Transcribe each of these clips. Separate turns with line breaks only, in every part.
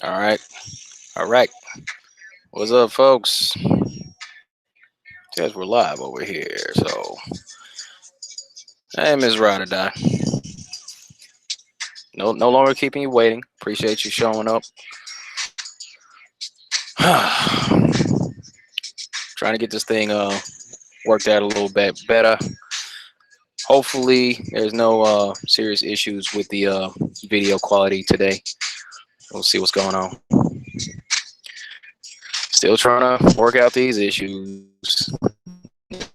All right. All right. What's up, folks? Guess we're live over here. So, hey, Ms. Ride or Die. No longer keeping you waiting. Appreciate you showing up. Trying to get this thing worked out a little bit better. Hopefully, there's no serious issues with the video quality today. We'll see what's going on. Still trying to work out these issues.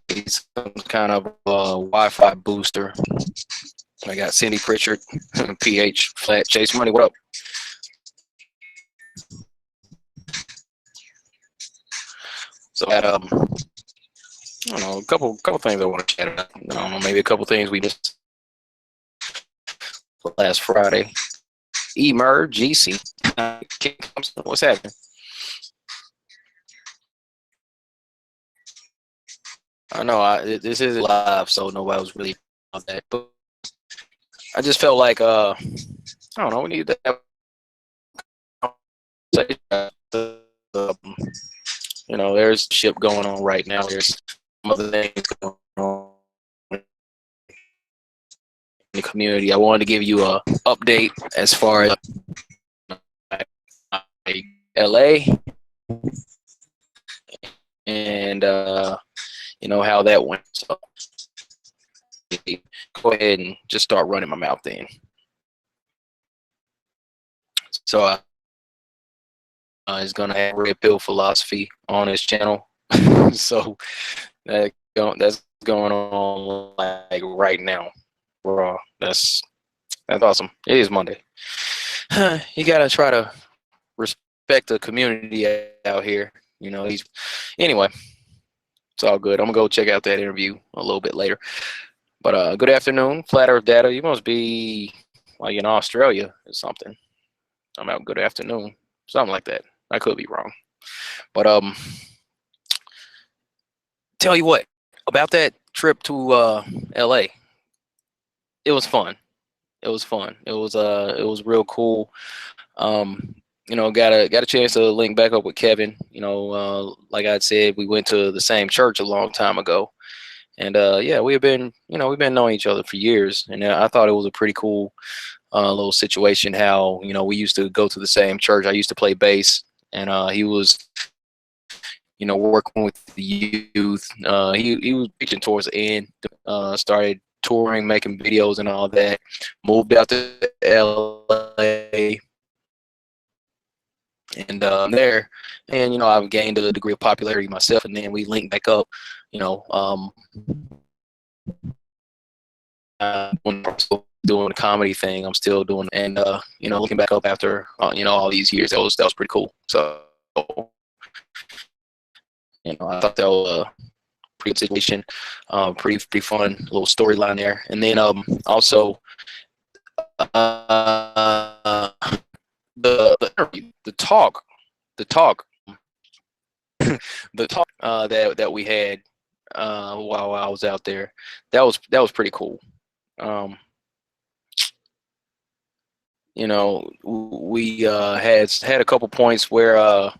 Need some kind of Wi-Fi booster. I got Cindy Pritchard, PH Flat Chase Money. What up? So I had I don't know, a couple things I want to chat about. I don't know, maybe a couple things we missed last Friday. Emerge GC. What's happening? I know this is live, so nobody was really on that. But I just felt like I don't know, we need to have there's ship going on right now. There's some other things going on in the community. I wanted to give you a update as far as LA and how that went. So go ahead and just start running my mouth then. So is gonna have red pill philosophy on his channel. So that's going on like right now. Bro, that's awesome. It is Monday. You gotta try to respect the community out here. Anyway, it's all good. I'm gonna go check out that interview a little bit later. But good afternoon, Flat Earth Data. You must be like in Australia or something. I'm out. Good afternoon, something like that. I could be wrong, but tell you what about that trip to LA. It was fun. It was fun. It was real cool. Got a chance to link back up with Kevin. Like I said, we went to the same church a long time ago, and yeah, we've been knowing each other for years, and I thought it was a pretty cool little situation. How we used to go to the same church. I used to play bass, and he was working with the youth. He was reaching towards the end. Started touring, making videos, and all that. Moved out to LA, and there, and I've gained a degree of popularity myself, and then we linked back up. You know, when I'm still doing the comedy thing, I'm still doing, and looking back up after all these years, that was pretty cool. So I thought that was a pretty good situation, pretty fun little storyline there, and then also uh, the interview, the talk the talk that we had while I was out there. That was pretty cool. Um, we had a couple points where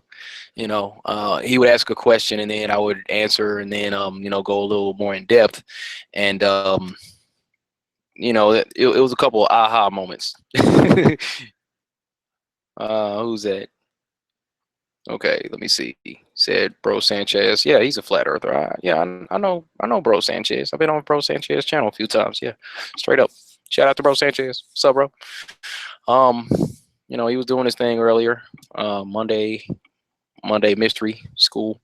he would ask a question and then I would answer and then go a little more in depth, and it was a couple of aha moments. Who's that? Okay, let me see. Said Bro Sanchez. Yeah, he's a flat earther. Yeah, I know Bro Sanchez. I've been on Bro Sanchez channel a few times. Yeah, straight up. Shout out to Bro Sanchez. What's up, bro? Um, he was doing his thing earlier. Monday Mystery School.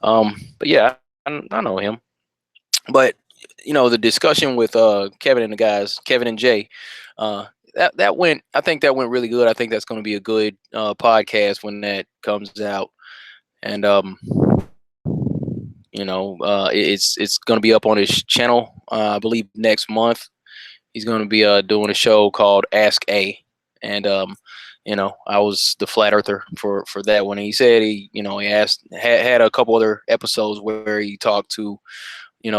But yeah, I know him. But the discussion with Kevin and the guys, Kevin and Jay, that went. I think that went really good. I think that's going to be a good podcast when that comes out. And it's going to be up on his channel. I believe next month he's going to be doing a show called Ask A, and I was the flat earther for that one. And he said he asked had a couple other episodes where he talked to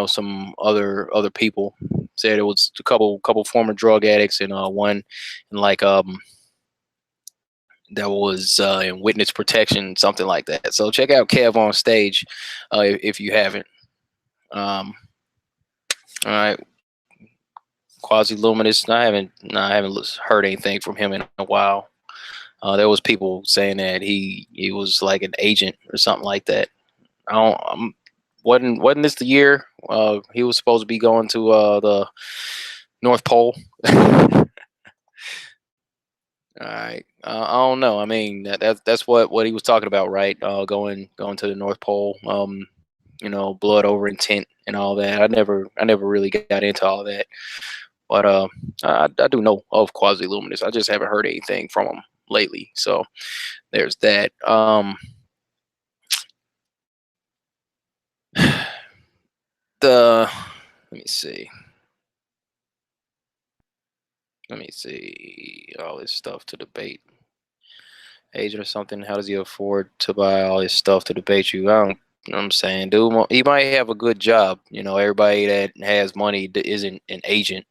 some other people. Said it was a couple former drug addicts and one and like that was in witness protection, something like that. So check out Kev on stage if you haven't. All right, Quasi Luminous. I haven't heard anything from him in a while. There was people saying that he was like an agent or something like that. I don't. Wasn't this the year he was supposed to be going to the North Pole? All right. I don't know. I mean, that's what he was talking about, right? Going to the North Pole. Blood over intent and all that. I never really got into all that, but I do know of Quasi Luminous. I just haven't heard anything from him lately. So there's that. The let me see. Let me see all this stuff to debate. Agent or something. How does he afford to buy all his stuff to debate you? I don't. I'm saying, dude, he might have a good job. Everybody that has money isn't an agent.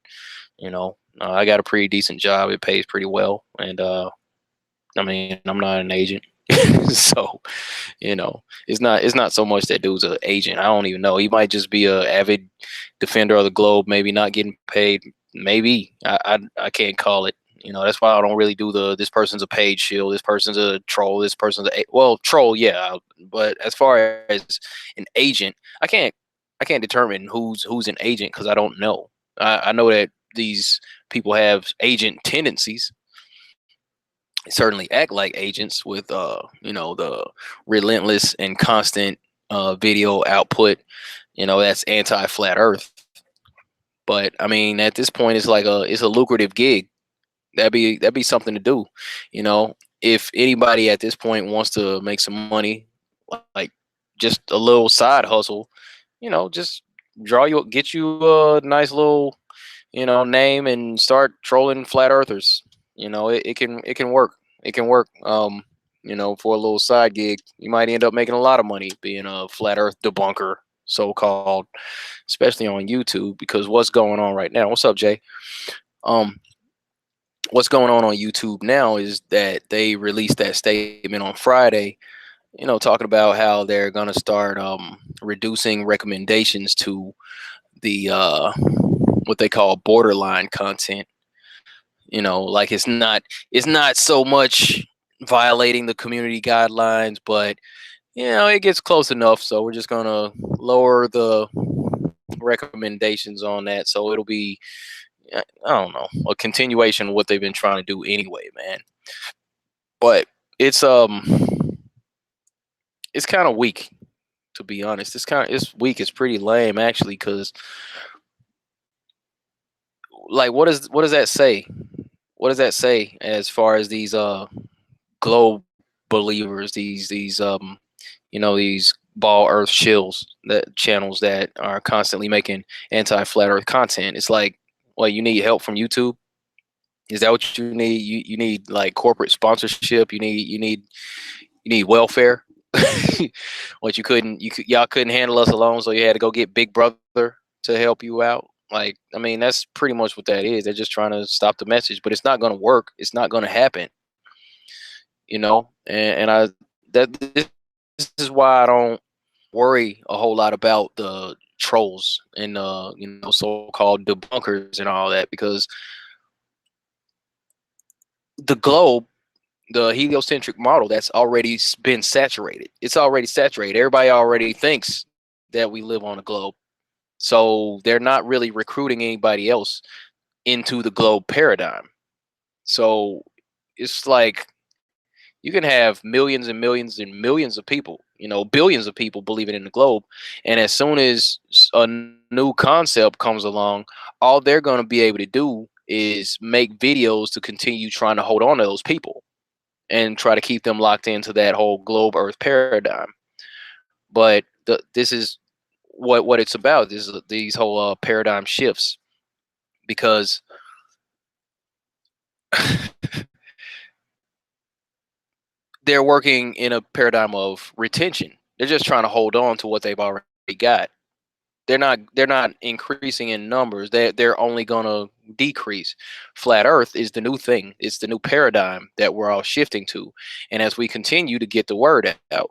I got a pretty decent job. It pays pretty well, and I mean, I'm not an agent, so it's not so much that dude's an agent. I don't even know. He might just be a avid defender of the globe. Maybe not getting paid. Maybe I can't call it. That's why I don't really do this person's a paid shield. This person's a troll. This person's well, troll, yeah. But as far as an agent, I can't determine who's an agent because I don't know. I know that these people have agent tendencies, certainly act like agents with the relentless and constant video output. That's anti flat earth. But I mean, at this point, it's a lucrative gig. That'd be something to do. If anybody at this point wants to make some money, like just a little side hustle, just get you a nice little name and start trolling flat earthers. It can work. It can work. For a little side gig, you might end up making a lot of money being a flat earth debunker, so called, especially on YouTube, because what's going on right now? What's up, Jay? Um, what's going on YouTube now is that they released that statement on Friday, talking about how they're going to start reducing recommendations to the what they call borderline content. Like it's not so much violating the community guidelines, but it gets close enough. So we're just gonna lower the recommendations on that. So it'll be, I don't know, a continuation of what they've been trying to do anyway, man. But it's it's kind of weak, to be honest. It's weak. It's pretty lame actually, because like what does that say? What does that say as far as these globe believers, these ball earth shills, that channels that are constantly making anti flat earth content? It's like, well, you need help from YouTube. Is that what you need? You need like corporate sponsorship. You need welfare. What y'all couldn't handle us alone, so you had to go get Big Brother to help you out. Like, I mean, that's pretty much what that is. They're just trying to stop the message, but it's not going to work. It's not going to happen. And I that this is why I don't worry a whole lot about the trolls and so-called debunkers and all that, because the globe, the heliocentric model, that's already been saturated. It's already saturated. Everybody already thinks that we live on a globe. So they're not really recruiting anybody else into the globe paradigm. So it's like you can have millions and millions and millions of people, billions of people believing in the globe. And as soon as a new concept comes along, all they're going to be able to do is make videos to continue trying to hold on to those people and try to keep them locked into that whole globe earth paradigm. But this is what it's about. These whole paradigm shifts, because they're working in a paradigm of retention. They're just trying to hold on to what they've already got. they're not increasing in numbers. They're only gonna decrease. Flat Earth is the new thing. It's the new paradigm that we're all shifting to. And as we continue to get the word out,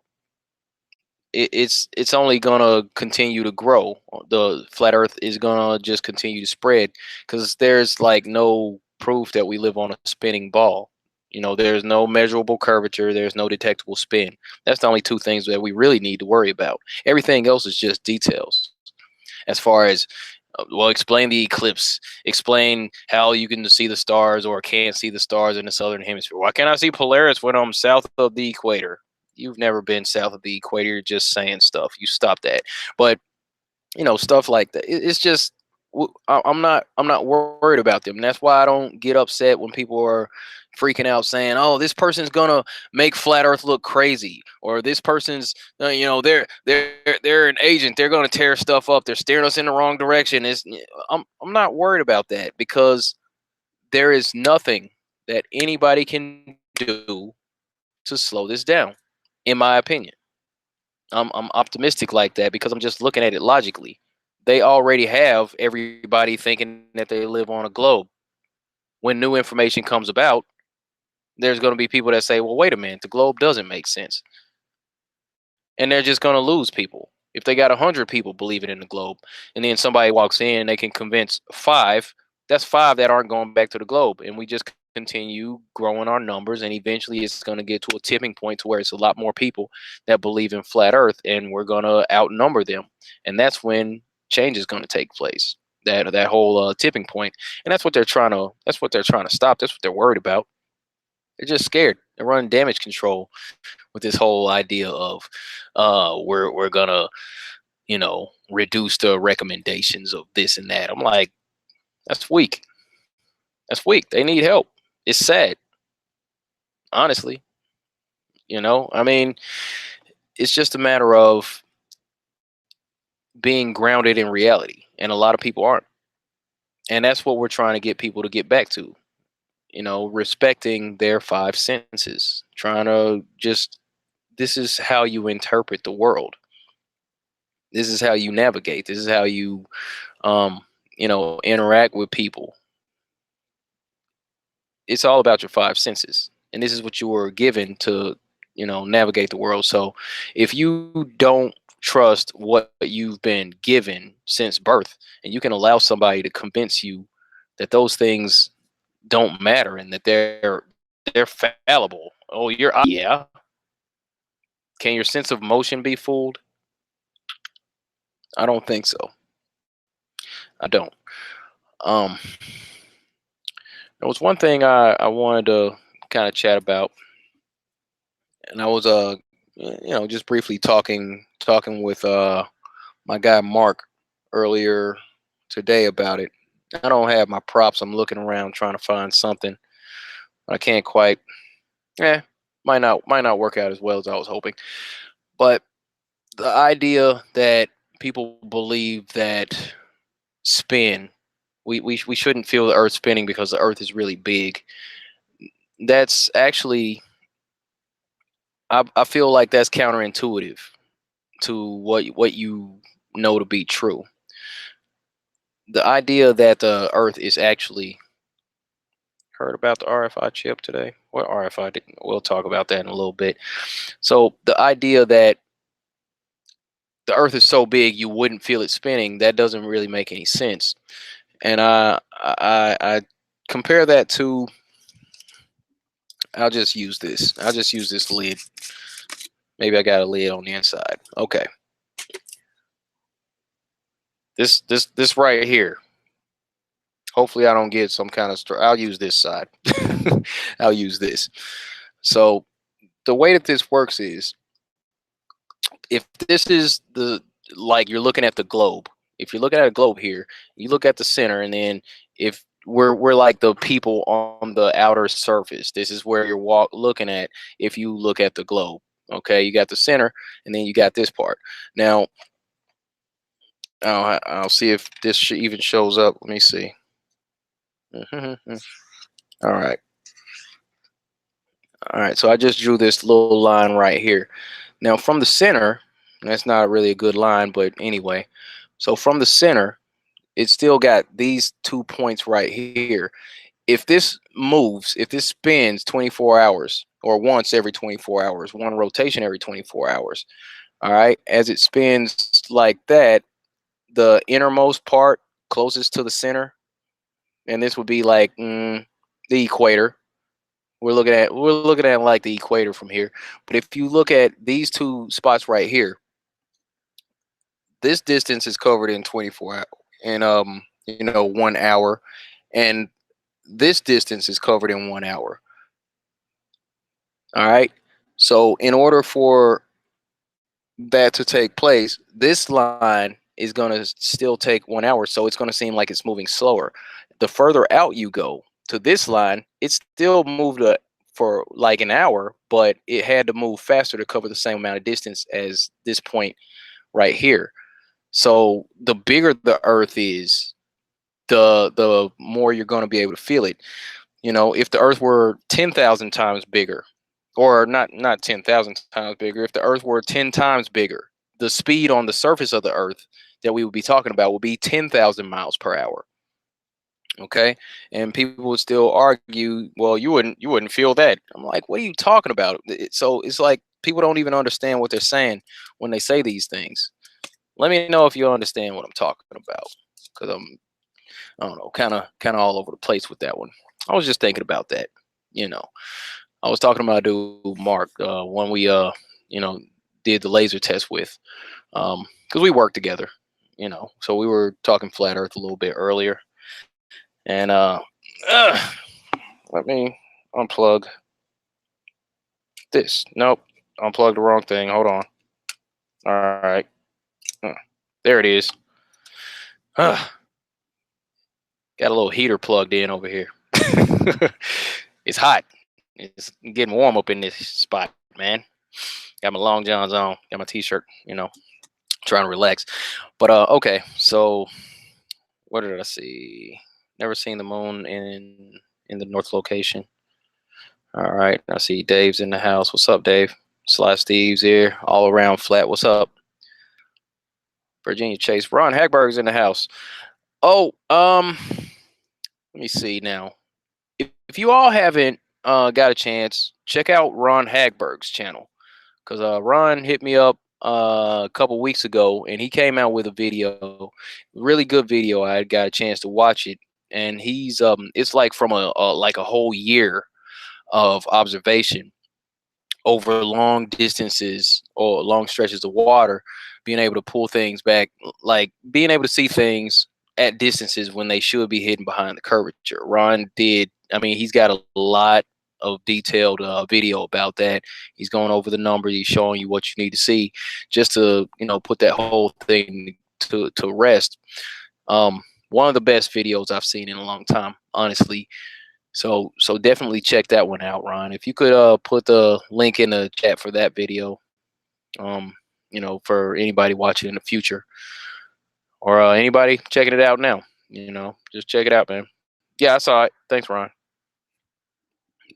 it's only gonna continue to grow. The flat Earth is gonna just continue to spread because there's like no proof that we live on a spinning ball. There's no measurable curvature. There's no detectable spin. That's the only two things that we really need to worry about. Everything else is just details. As far as well, explain the eclipse. Explain how you can see the stars or can't see the stars in the southern hemisphere. Why can't I see Polaris when I'm south of the equator? You've never been south of the equator. You're just saying stuff. You stop that. But stuff like that. It's just I'm not worried about them. And that's why I don't get upset when people are freaking out saying, "Oh, this person's gonna make flat Earth look crazy," or "This person's, they're an agent. They're gonna tear stuff up. They're steering us in the wrong direction." I'm not worried about that because there is nothing that anybody can do to slow this down, in my opinion. I'm optimistic like that because I'm just looking at it logically. They already have everybody thinking that they live on a globe. When new information comes about, there's going to be people that say, "Well, wait a minute, the globe doesn't make sense," and they're just going to lose people. If they got 100 people believing in the globe, and then somebody walks in, they can convince five. That's five that aren't going back to the globe, and we just continue growing our numbers, and eventually it's going to get to a tipping point to where it's a lot more people that believe in flat Earth, and we're going to outnumber them, and that's when change is going to take place. That whole tipping point, and that's what they're trying to. That's what they're trying to stop. That's what they're worried about. They're just scared. They're running damage control with this whole idea of we're gonna reduce the recommendations of this and that. I'm like, that's weak. That's weak. They need help. It's sad, honestly. I mean, it's just a matter of being grounded in reality, and a lot of people aren't. And that's what we're trying to get people to get back to. Respecting their five senses, trying to just, this is how you interpret the world. This is how you navigate. This is how you, interact with people. It's all about your five senses, and this is what you were given to, navigate the world. So, if you don't trust what you've been given since birth, and you can allow somebody to convince you that those things don't matter and that they're fallible. Oh, yeah. Can your sense of motion be fooled? I don't think so. I don't. Um, there was one thing I wanted to kind of chat about, and I was just briefly talking with my guy Mark earlier today about it. I don't have my props. I'm looking around trying to find something. I can't quite. Eh, might not work out as well as I was hoping. But the idea that people believe that spin, we shouldn't feel the Earth spinning because the Earth is really big. That's actually, I feel like that's counterintuitive to what you know to be true. The idea that the Earth is actually, heard about the RFI chip today. What RFI did, we'll talk about that in a little bit. So the idea that the Earth is so big you wouldn't feel it spinning, that doesn't really make any sense. And I compare that to, I'll just use this. I'll just use this lid. Maybe I got a lid on the inside. Okay. This right here. Hopefully I don't get some kind of, I'll use this side. I'll use this. So the way that this works is, if this is like you're looking at the globe. If you're looking at a globe here, you look at the center, and then if we're like the people on the outer surface. This is where you're looking at if you look at the globe. Okay, you got the center, and then you got this part. Now, I'll see if this even shows up. Let me see. All right. All right, so I just drew this little line right here. Now, from the center, that's not really a good line, but anyway, So from the center, it's still got these 2 points right here. If this moves, if this spins 24 hours or once every 24 hours, one rotation every 24 hours, all right, as it spins like that, the innermost part closest to the center, and this would be like the equator. We're looking at like the equator from here. But if you look at these two spots right here, this distance is covered in 24 hours in 1 hour, and this distance is covered in 1 hour. All right. So in order for that to take place, this line is going to still take 1 hour. So it's going to seem like it's moving slower. The further out you go to this line, it still moved for like an hour, but it had to move faster to cover the same amount of distance as this point right here. So the bigger the Earth is, the more you're going to be able to feel it. If the Earth were 10,000 times bigger, or not 10,000 times bigger, if the Earth were 10 times bigger, the speed on the surface of the Earth that we would be talking about would be 10,000 miles per hour. Okay, and people would still argue, well, you wouldn't feel that. I'm like, what are you talking about? So it's like people don't even understand what they're saying when they say these things. Let me know if you understand what I'm talking about, because I don't know, kind of all over the place with that one. I was just thinking about that. You know, I was talking about dude Mark when we did the laser test with, because we worked together. So we were talking flat Earth a little bit earlier, and let me unplug this. Nope, unplugged the wrong thing. Hold on. All right, there it is. Got a little heater plugged in over here. It's hot. It's getting warm up in this spot, man. Got my long johns on. Got my t-shirt. Trying to relax. But okay. So what did I see? Never seen the moon in the north location. All right. I see Dave's in the house. What's up, Dave? Sly Steve's here. All around flat. What's up? Virginia Chase. Ron Hagberg's in the house. Oh, let me see now. If you all haven't got a chance, check out Ron Hagberg's channel, because Ron hit me up a couple weeks ago, and he came out with a video, really good video. I got a chance to watch it, and he's it's like from a whole year of observation over long distances or long stretches of water, being able to pull things back, like being able to see things at distances when they should be hidden behind the curvature. Ron did, I mean, he's got a lot of detailed video about that. He's going over the numbers, he's showing you what you need to see just to, put that whole thing to rest. One of the best videos I've seen in a long time, honestly. So definitely check that one out, Ron. If you could put the link in the chat for that video, for anybody watching in the future, or anybody checking it out now, just check it out, man. Yeah, I saw it. Thanks, Ron.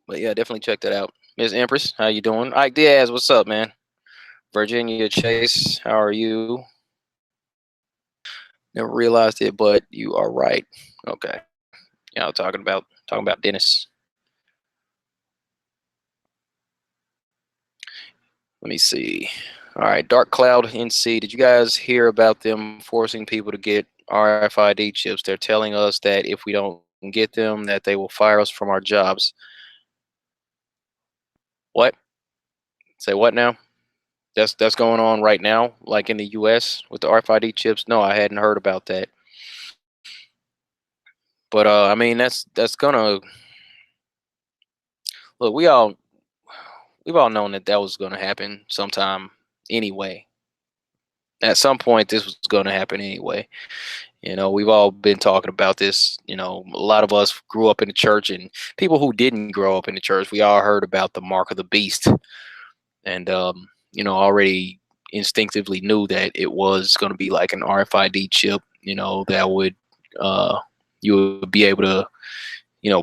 But yeah, definitely check that out. Miss Empress, how you doing? Ike Diaz, what's up, man? Virginia Chase, how are you? Never realized it, but you are right. Okay. Yeah, I'm talking about Dennis. Let me see. All right, Dark Cloud NC. Did you guys hear about them forcing people to get RFID chips? They're telling us that if we don't get them, that they will fire us from our jobs. What? Say what now? That's going on right now, like in the U.S. with the RFID chips. No, I hadn't heard about that. But I mean, that's gonna look. We've all known that was gonna happen sometime anyway. At some point, this was gonna happen anyway. We've all been talking about this. A lot of us grew up in the church, and people who didn't grow up in the church, we all heard about the mark of the beast, and already instinctively knew that it was going to be like an RFID chip. That would you would be able to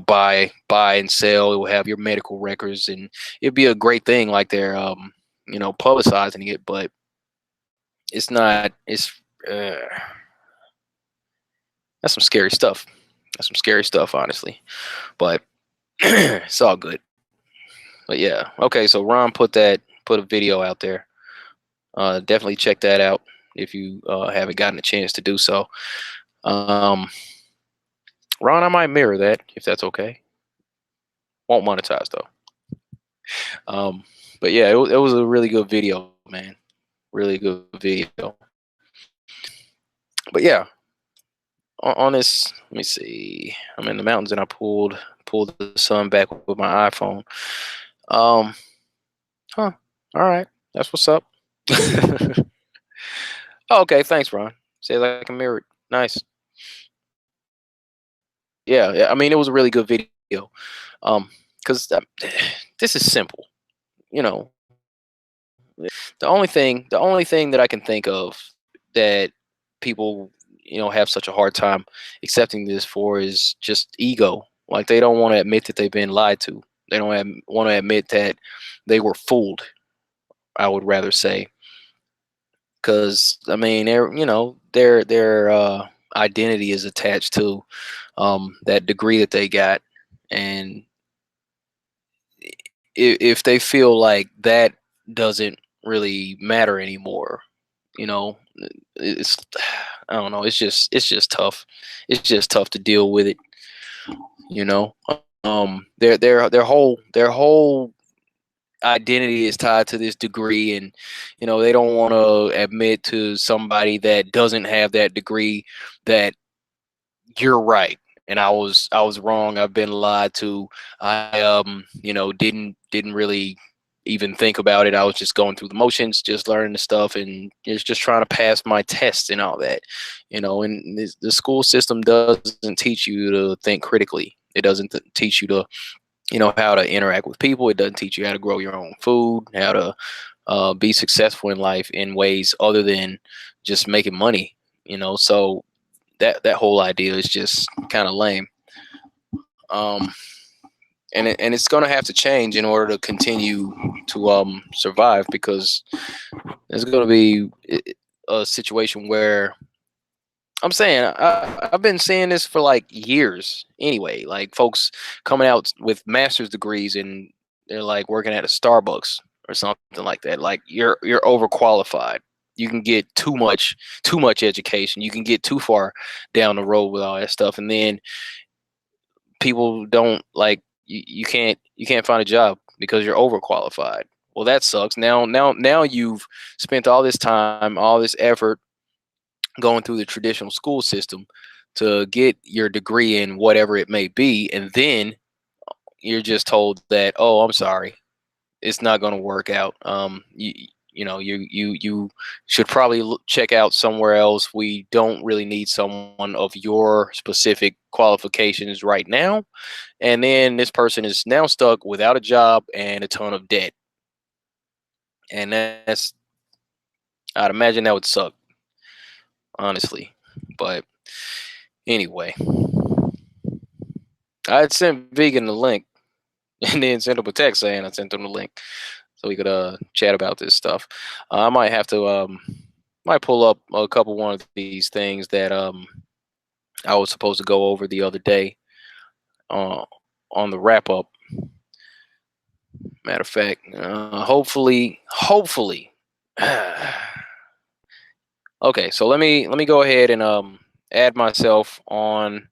buy and sell. It will have your medical records, and it'd be a great thing. Like they're publicizing it, but it's not. It's That's some scary stuff. That's some scary stuff, honestly. But it's all good. But yeah, okay. So Ron put a video out there. Definitely check that out if you haven't gotten a chance to do so. Um, Ron, I might mirror that if that's okay. Won't monetize though. Um, but yeah, it was a really good video, man. Really good video. But yeah, on this, let me see. I'm in the mountains and I pulled the sun back with my iPhone. Um, huh. All right, that's what's up. Oh, okay, thanks, Ron. Says I can mirror it. Nice. Yeah, yeah. I mean, it was a really good video. Because this is simple. You know, the only thing that I can think of that people, have such a hard time accepting this for is just ego. Like they don't want to admit that they've been lied to. They don't want to admit that they were fooled. I would rather say, because I mean, their identity is attached to that degree that they got, and if they feel like that doesn't really matter anymore, you know, it's I don't know. It's just tough. It's just tough to deal with it. You know, their whole identity is tied to this degree, and they don't want to admit to somebody that doesn't have that degree that you're right and I was wrong. I've been lied to. I didn't really even think about it. I was just going through the motions, just learning the stuff, and just trying to pass my tests and all that. And the school system doesn't teach you to think critically. It doesn't teach you to how to interact with people. It doesn't teach you how to grow your own food, how to be successful in life in ways other than just making money. So that whole idea is just kind of lame. Um, and it's going to have to change in order to continue to survive, because there's going to be a situation where I'm saying I've been seeing this for like years anyway. Like folks coming out with master's degrees and they're like working at a Starbucks or something like that. Like you're overqualified. You can get too much education. You can get too far down the road with all that stuff, and then people don't like you can't find a job because you're overqualified. Well, that sucks. Now you've spent all this time, all this effort going through the traditional school system to get your degree in whatever it may be, and then you're just told that, oh, I'm sorry, it's not going to work out. You should probably check out somewhere else. We don't really need someone of your specific qualifications right now. And then this person is now stuck without a job and a ton of debt. And I'd imagine that would suck, honestly. But anyway, I had sent Vegan the link and then sent him a text saying I sent him the link so we could chat about this stuff. I might have to might pull up a couple one of these things that I was supposed to go over the other day uh, on the wrap up. Matter of fact, hopefully. Okay, so let me go ahead and add myself on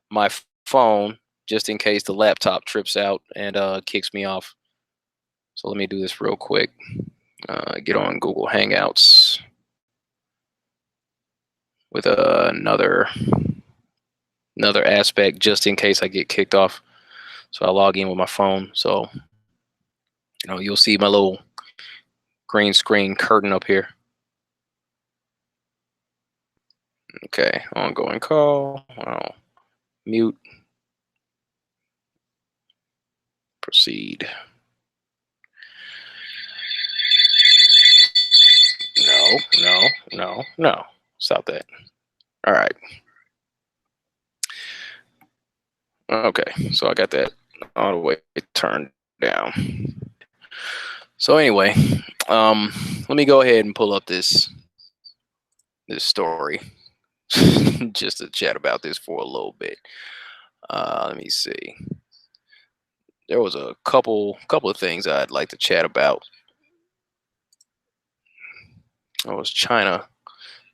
my phone just in case the laptop trips out and kicks me off. So let me do this real quick. Get on Google Hangouts with another aspect just in case I get kicked off. So I log in with my phone. So you'll see my little green screen curtain up here. Okay, ongoing call. I'll mute. Proceed. No. Stop that. All right. Okay, so I got that all the way turned down. So anyway, let me go ahead and pull up this story. just to chat about this for a little bit. Let me see. There was a couple of things I'd like to chat about. It was China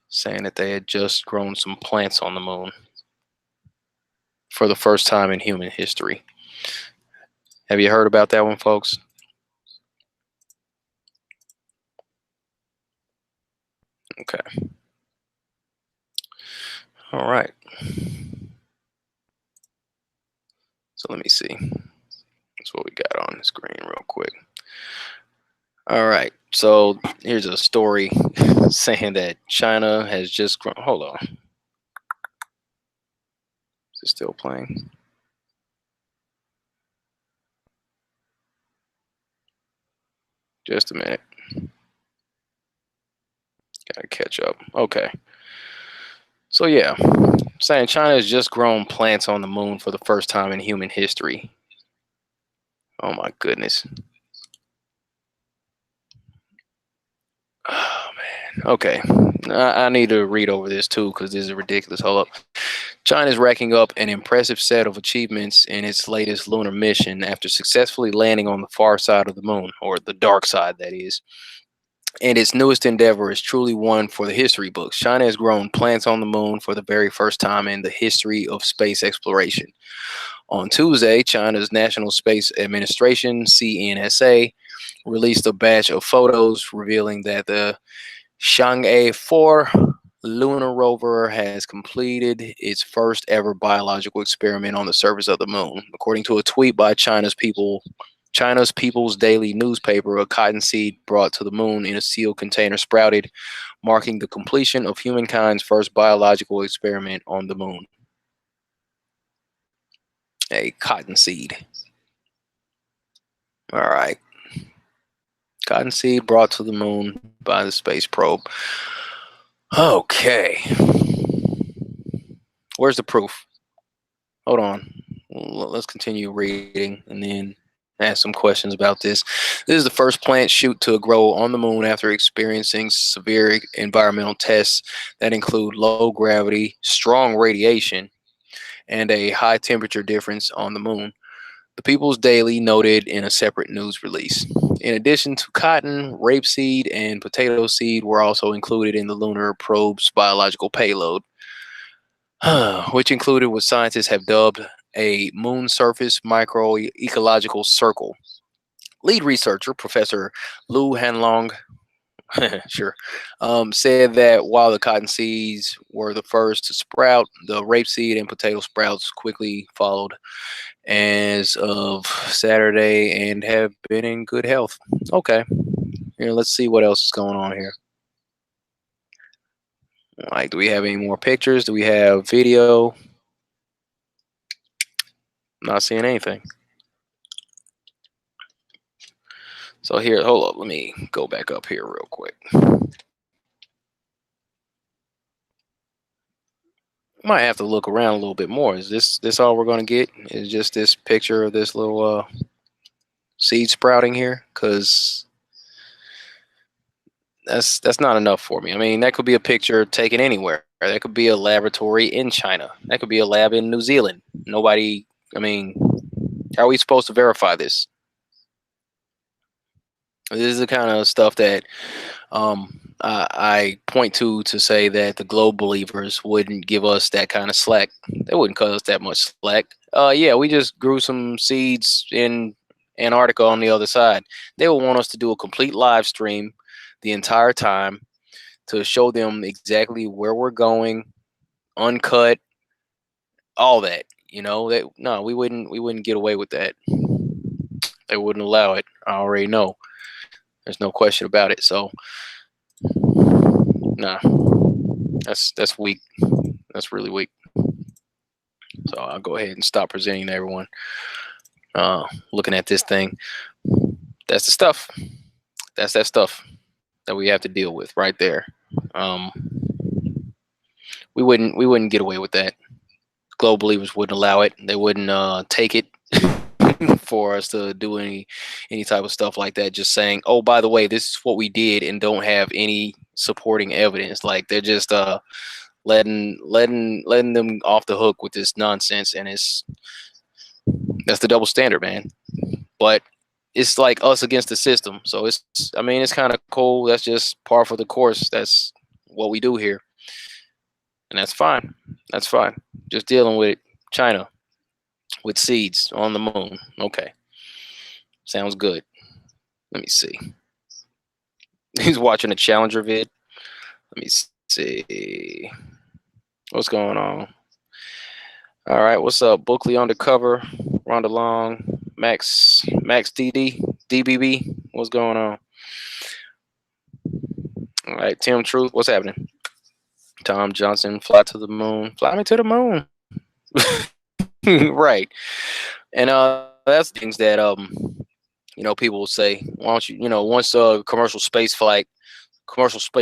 saying that they had just grown some plants on the moon for the first time in human history. Have you heard about that one, folks? Okay. All right. So let me see. That's what we got on the screen real quick. All right. So here's a story saying that China has just grown. Hold on. Is it still playing? Just a minute. Gotta catch up. Okay. So yeah, saying China has just grown plants on the moon for the first time in human history. Oh my goodness. Oh man. Okay. I need to read over this too because this is ridiculous. Hold up. China is racking up an impressive set of achievements in its latest lunar mission after successfully landing on the far side of the moon, or the dark side, that is. And its newest endeavor is truly one for the history books. China has grown plants on the moon for the very first time in the history of space exploration. On Tuesday, China's National Space Administration, CNSA, released a batch of photos revealing that the Chang'e 4 lunar rover has completed its first ever biological experiment on the surface of the moon. According to a tweet by China's People's Daily newspaper, a cottonseed brought to the moon in a sealed container sprouted, marking the completion of humankind's first biological experiment on the moon. A cottonseed. All right. Cottonseed brought to the moon by the space probe. Okay. Where's the proof? Hold on. Let's continue reading and then ask some questions about this. This is the first plant shoot to grow on the moon after experiencing severe environmental tests that include low gravity, strong radiation, and a high temperature difference on the moon. The People's Daily noted in a separate news release. In addition to cotton, rapeseed, and potato seed were also included in the lunar probe's biological payload, which included what scientists have dubbed a moon surface microecological circle. Lead researcher, Professor Lu Hanlong, sure, said that while the cotton seeds were the first to sprout, the rapeseed and potato sprouts quickly followed as of Saturday and have been in good health. Okay, here, let's see what else is going on here. Like, do we have any more pictures? Do we have video? Not seeing anything. So here, hold up. Let me go back up here real quick. Might have to look around a little bit more. Is this all we're gonna get? Is just this picture of this little seed sprouting here? Because that's not enough for me. I mean, that could be a picture taken anywhere. Or that could be a laboratory in China. That could be a lab in New Zealand. Nobody. I mean, how are we supposed to verify this? This is the kind of stuff that I point to say that the globe believers wouldn't give us that kind of slack. They wouldn't cut us that much slack. Yeah, we just grew some seeds in Antarctica on the other side. They would want us to do a complete live stream the entire time to show them exactly where we're going, uncut, all that. You know, that no, we wouldn't get away with that. They wouldn't allow it. I already know. There's no question about it. So, nah, that's weak. That's really weak. So I'll go ahead and stop presenting to everyone. Looking at this thing, that's the stuff. That's that stuff that we have to deal with right there. We wouldn't get away with that. Global believers wouldn't allow it. They wouldn't take it for us to do any type of stuff like that. Just saying, oh, by the way, this is what we did, and don't have any supporting evidence. Like they're just letting them off the hook with this nonsense, and that's the double standard, man. But it's like us against the system. So I mean, it's kind of cool. That's just par for the course. That's what we do here, and that's fine. That's fine. Just dealing with China with seeds on the moon. Okay, sounds good. Let me see. He's watching a Challenger vid. Let me see what's going on. All right, what's up, Bookley Undercover, Rhonda Long, Max DBB. What's going on? All right, Tim Truth, what's happening? Tom Johnson, fly to the moon, fly me to the moon. Right, and that's things that people will say. Why don't you, once commercial space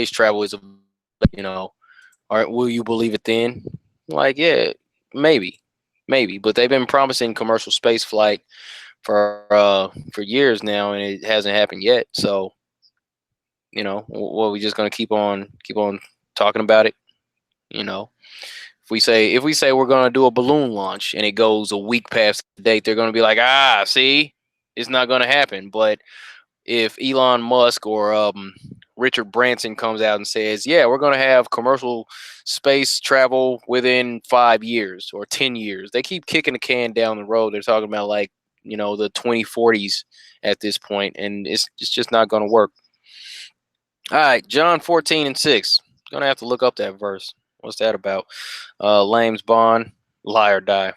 travel is, all right, will you believe it then? Like, yeah, maybe, but they've been promising commercial space flight for years now, and it hasn't happened yet. So, we just gonna keep on talking about it? If we say we're gonna do a balloon launch and it goes a week past the date, they're gonna be like, see, it's not gonna happen. But if Elon Musk or Richard Branson comes out and says, yeah, we're going to have commercial space travel within 5 years or 10 years, they keep kicking the can down the road. They're talking about the 2040s at this point, and it's just not going to work. All right, John 14:6. Going to have to look up that verse. What's that about? Lames bond, lie or die.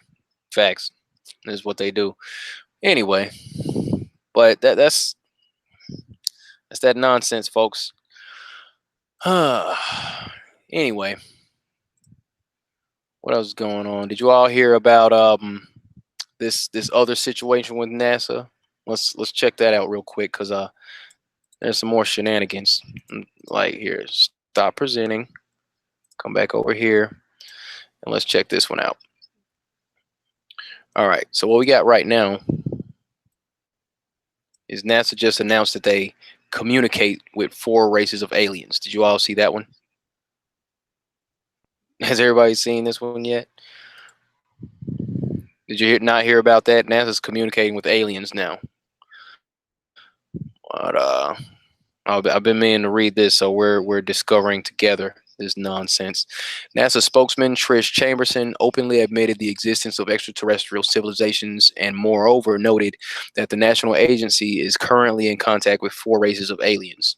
Facts. This is what they do. Anyway, but that's that nonsense, folks. Anyway, what else is going on? Did you all hear about this other situation with NASA? Let's check that out real quick, because there's some more shenanigans. Like, here, stop presenting, come back over here, and let's check this one out. All right, so what we got right now is NASA just announced that they communicate with 4 races of aliens. Did you all see that one? Has everybody seen this one yet? Did you not hear about that? NASA's communicating with aliens now. But I've been meaning to read this, so we're discovering together this nonsense. NASA spokesman Trish Chamberson openly admitted the existence of extraterrestrial civilizations, and moreover noted that the national agency is currently in contact with 4 races of aliens.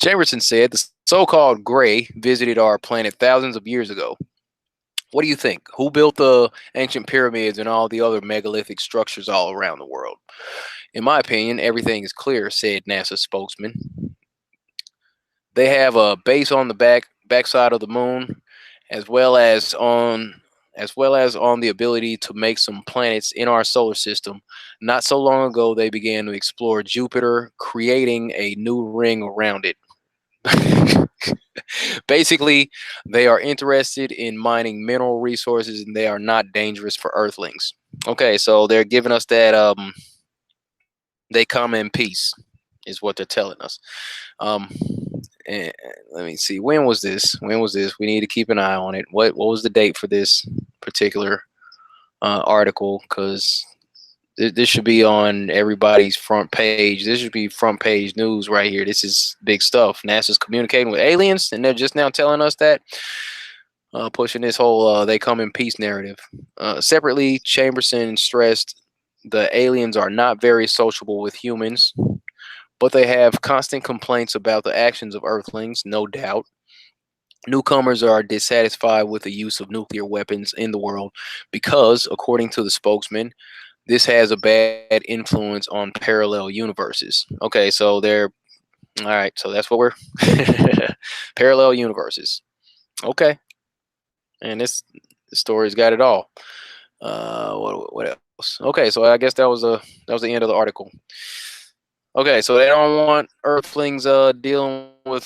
Chamberson said the so-called Gray visited our planet thousands of years ago. What do you think? Who built the ancient pyramids and all the other megalithic structures all around the world? In my opinion, everything is clear, said NASA spokesman. They have a base on the backside of the moon, as well as on the ability to make some planets in our solar system. Not so long ago, they began to explore Jupiter, creating a new ring around it. Basically, they are interested in mining mineral resources, and they are not dangerous for Earthlings. Okay, so they're giving us that they come in peace, is what they're telling us. And let me see. When was this? We need to keep an eye on it. What was the date for this particular article? Because this should be on everybody's front page. This should be front page news right here. This is big stuff. NASA's communicating with aliens, and they're just now telling us that. Pushing this whole they come in peace narrative. Separately, Chamberson stressed the aliens are not very sociable with humans, but they have constant complaints about the actions of Earthlings, no doubt. Newcomers are dissatisfied with the use of nuclear weapons in the world because, according to the spokesman, this has a bad influence on parallel universes. Okay, so they're all right. So that's what we're parallel universes. Okay, and this story's got it all. What else? Okay, so I guess that was the end of the article. Okay, so they don't want Earthlings dealing with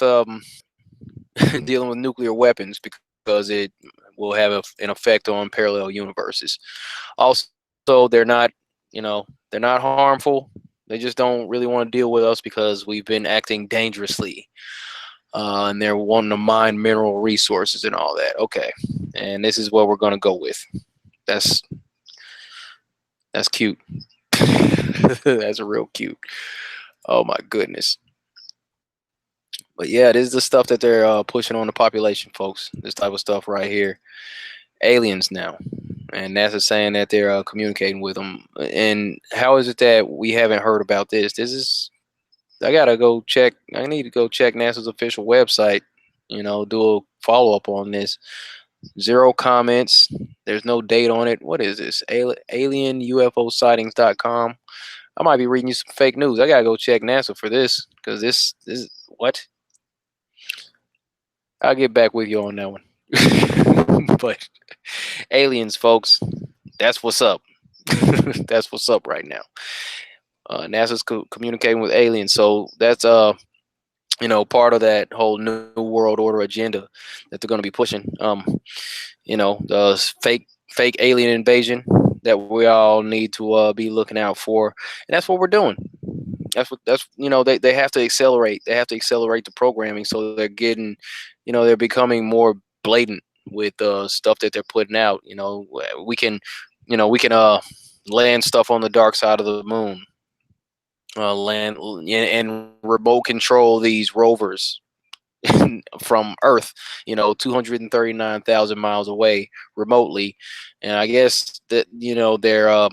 dealing with nuclear weapons because it will have an effect on parallel universes. Also, they're not harmful. They just don't really want to deal with us because we've been acting dangerously. and they're wanting to mine mineral resources and all that. Okay, and this is what we're gonna go with. That's that's cute. That's real cute. Oh my goodness. But yeah, this is the stuff that they're pushing on the population, folks. This type of stuff right here. Aliens now, and NASA's saying that they're communicating with them. And how is it that we haven't heard about this? This is I gotta go check. I need to go check NASA's official website. Do a follow up on this. Zero comments. There's no date on it. What is this? Alien UFO sightings.com. I might be reading you some fake news. I gotta go check NASA for this because this what? I'll get back with you on that one. But aliens, folks, that's what's up. That's what's up right now. NASA's communicating with aliens, so that's part of that whole new world order agenda that they're going to be pushing. The fake alien invasion that we all need to be looking out for, and that's what we're doing. They have to accelerate. They have to accelerate the programming, so they're getting, they're becoming more blatant with stuff that they're putting out. We can land stuff on the dark side of the moon, land and remote control these rovers from Earth, 239,000 miles away remotely. And I guess that, their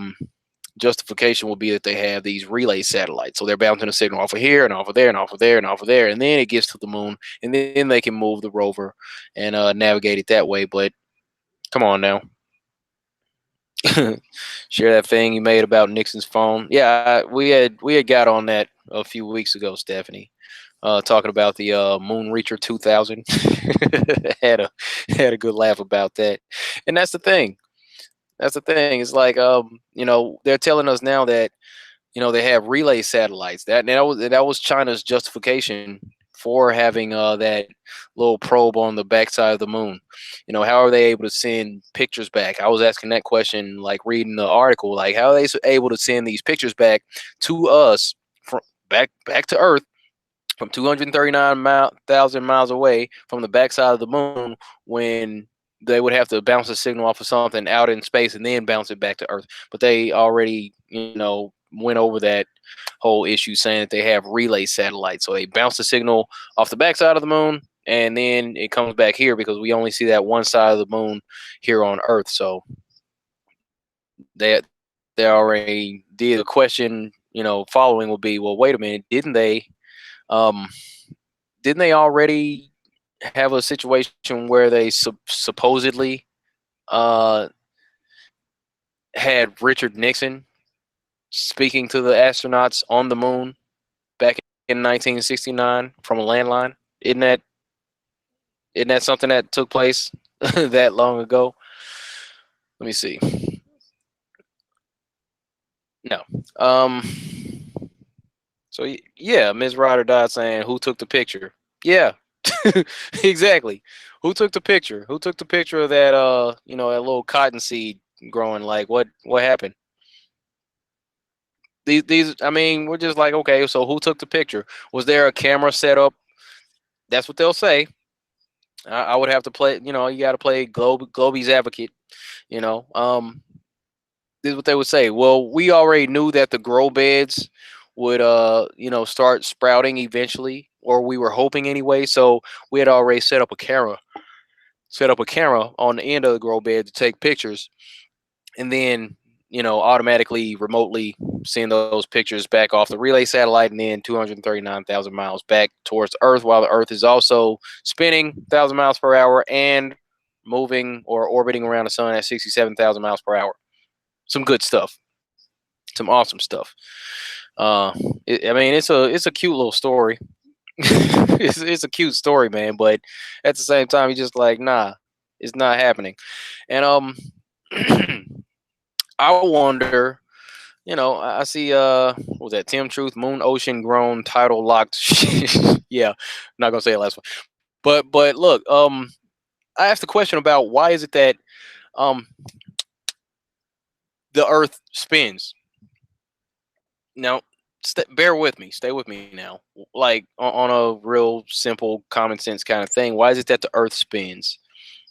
justification will be that they have these relay satellites. So they're bouncing a signal off of here and off of there and off of there and off of there. And then it gets to the moon, and then they can move the rover and navigate it that way. But come on now. Share that thing you made about Nixon's phone. Yeah, we had got on that a few weeks ago, Stephanie. Talking about the Moon Reacher 2000. had a good laugh about that. And that's the thing. That's the thing. It's like they're telling us now that they have relay satellites. That was China's justification for having that little probe on the backside of the moon. How are they able to send pictures back? I was asking that question, like reading the article, like how are they able to send these pictures back to us from back to Earth from 239,000 miles away from the backside of the moon when they would have to bounce a signal off of something out in space and then bounce it back to Earth. But they already, went over that whole issue saying that they have relay satellites. So they bounce the signal off the backside of the moon and then it comes back here because we only see that one side of the moon here on Earth. So they already did. The question, following will be, well, wait a minute, um didn't they already have a situation where they supposedly uh, had Richard Nixon speaking to the astronauts on the moon back in 1969 from a landline? Isn't that something that took place that long ago? Let me see. No. So yeah, Ms. Ryder died saying, "Who took the picture?" Yeah, exactly. Who took the picture? Who took the picture of that? That little cotton seed growing. Like, what happened? These. I mean, we're just like, okay. So who took the picture? Was there a camera set up? That's what they'll say. I would have to play. You got to play Globey's advocate. You know. This is what they would say. Well, we already knew that the grow beds would start sprouting eventually, or we were hoping anyway. So we had already set up a camera on the end of the grow bed to take pictures, and then automatically remotely send those pictures back off the relay satellite, and then 239,000 miles back towards Earth, while the Earth is also spinning 1,000 miles per hour and moving or orbiting around the sun at 67,000 miles per hour. Some good stuff. Some awesome stuff. I mean, it's a cute little story. It's a cute story, man. But at the same time, you're just like, nah, it's not happening. And I wonder. I see. What was that Tim Truth Moon Ocean Grown Title Locked? Yeah, not gonna say the last one. But look, I asked the question about why is it that um the Earth spins. Now, bear with me. Stay with me now. Like on a real simple common sense kind of thing. Why is it that the Earth spins?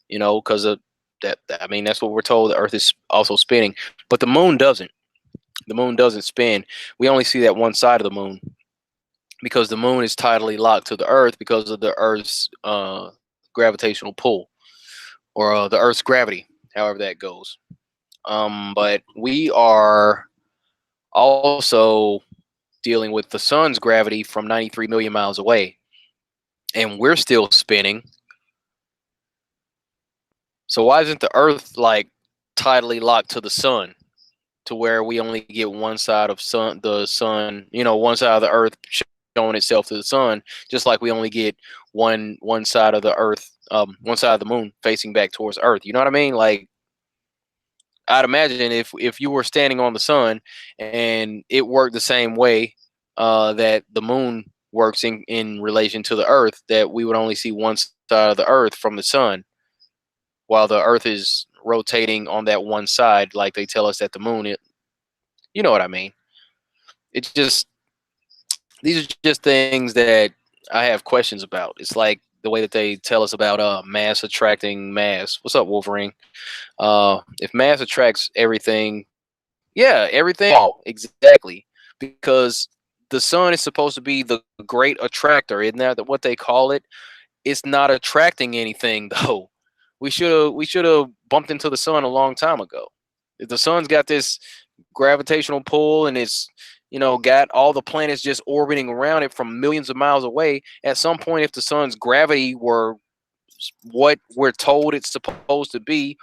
Because of that. I mean, that's what we're told. The Earth is also spinning, but the moon doesn't. The moon doesn't spin. We only see that one side of the moon because the moon is tidally locked to the Earth because of the Earth's gravitational pull or the Earth's gravity, however that goes. But we are also dealing with the sun's gravity from 93 million miles away, and we're still spinning. So why isn't the Earth like tidally locked to the sun to where we only get one side of the sun, one side of the Earth showing itself to the sun, just like we only get one side of the Earth, one side of the moon facing back towards Earth. You know what I mean? Like I'd imagine if you were standing on the sun and it worked the same way that the moon works in relation to the Earth, that we would only see one side of the Earth from the sun, while the Earth is rotating on that one side, like they tell us that the moon. You know what I mean? It's just these are just things that I have questions about. It's like the way that they tell us about mass attracting mass. What's up, Wolverine? If mass attracts everything, yeah, everything. Oh, exactly. Because the sun is supposed to be the great attractor, isn't that what they call it? It's not attracting anything though. We should have bumped into the sun a long time ago. If the sun's got this gravitational pull and it's got all the planets just orbiting around it from millions of miles away, at some point if the sun's gravity were what we're told it's supposed to be,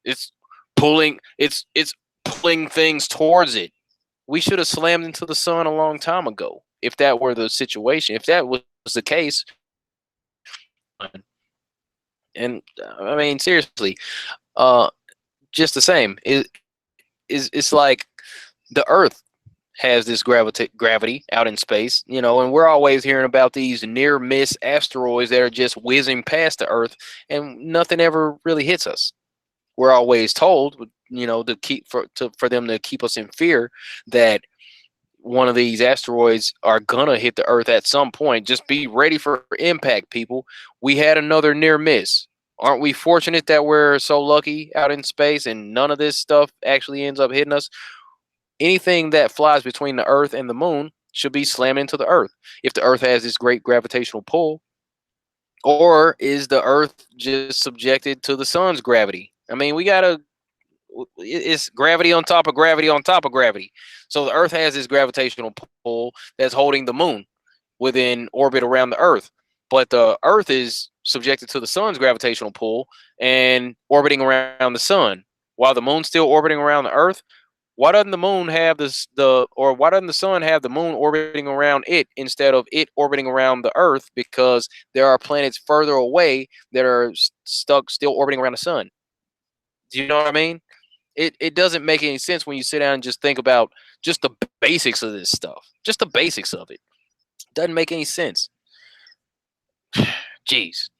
it's it's pulling things towards it. We should have slammed into the sun a long time ago if that were the situation. If that was the case, and I mean seriously, uh, just the same. It's like the Earth has this gravity out in space, and we're always hearing about these near miss asteroids that are just whizzing past the Earth, and nothing ever really hits us. We're always told, to keep for them to keep us in fear that one of these asteroids are gonna hit the Earth at some point. Just be ready for impact, people. We had another near miss. Aren't we fortunate that we're so lucky out in space and none of this stuff actually ends up hitting us? Anything that flies between the Earth and the moon should be slammed into the Earth. If the Earth has this great gravitational pull, or is the Earth just subjected to the sun's gravity? I mean, we gotta. It's gravity on top of gravity on top of gravity. So the Earth has this gravitational pull that's holding the moon within orbit around the Earth, but the Earth is subjected to the sun's gravitational pull and orbiting around the sun, while the moon's still orbiting around the Earth. Why doesn't the moon have or why doesn't the sun have the moon orbiting around it instead of it orbiting around the Earth? Because there are planets further away that are stuck still orbiting around the sun. Do you know what I mean? It doesn't make any sense when you sit down and just think about just the basics of this stuff. Just the basics of it. Doesn't make any sense. Jeez.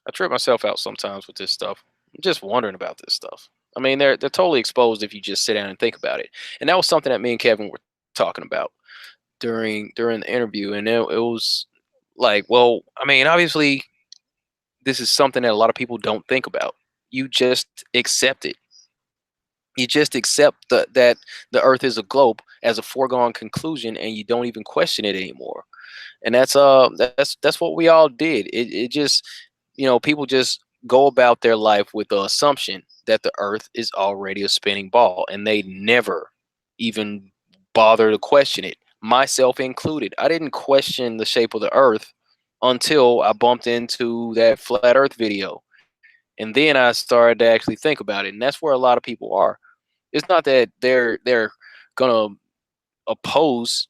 I trip myself out sometimes with this stuff. I'm just wondering about this stuff. I mean, they're totally exposed if you just sit down and think about it. And that was something that me and Kevin were talking about during the interview, and it was like, well, I mean, obviously, this is something that a lot of people don't think about. You just accept it. You just accept that the Earth is a globe as a foregone conclusion, and you don't even question it anymore. And that's what we all did. It just people just go about their life with the assumption that the Earth is already a spinning ball, and they never even bother to question it, myself included. I didn't question the shape of the Earth until I bumped into that flat Earth video, and then I started to actually think about it. And that's where a lot of people are. It's not that they're gonna oppose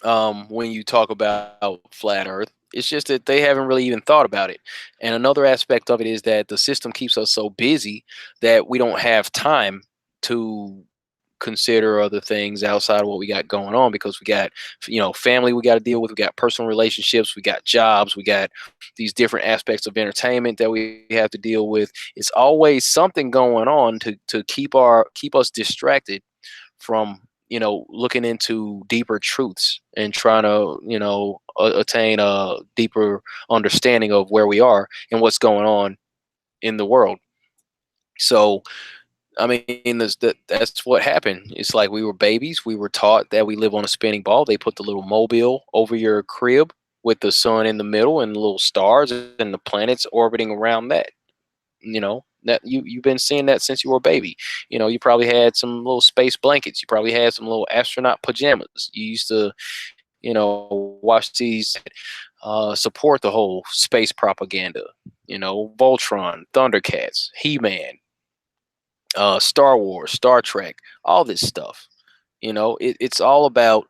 when you talk about flat Earth. It's just that they haven't really even thought about it. And another aspect of it is that the system keeps us so busy that we don't have time to consider other things outside of what we got going on, because we got family we got to deal with, we got personal relationships, we got jobs, we got these different aspects of entertainment that we have to deal with. It's always something going on to keep us distracted from, looking into deeper truths and trying to, attain a deeper understanding of where we are and what's going on in the world. So, I mean, that's what happened. It's like we were babies. We were taught that we live on a spinning ball. They put the little mobile over your crib with the sun in the middle and the little stars and the planets orbiting around that. That you've been seeing that since you were a baby. You probably had some little space blankets. You probably had some little astronaut pajamas. You used to, watch these support the whole space propaganda. Voltron, Thundercats, He-Man, Star Wars, Star Trek, all this stuff. It's all about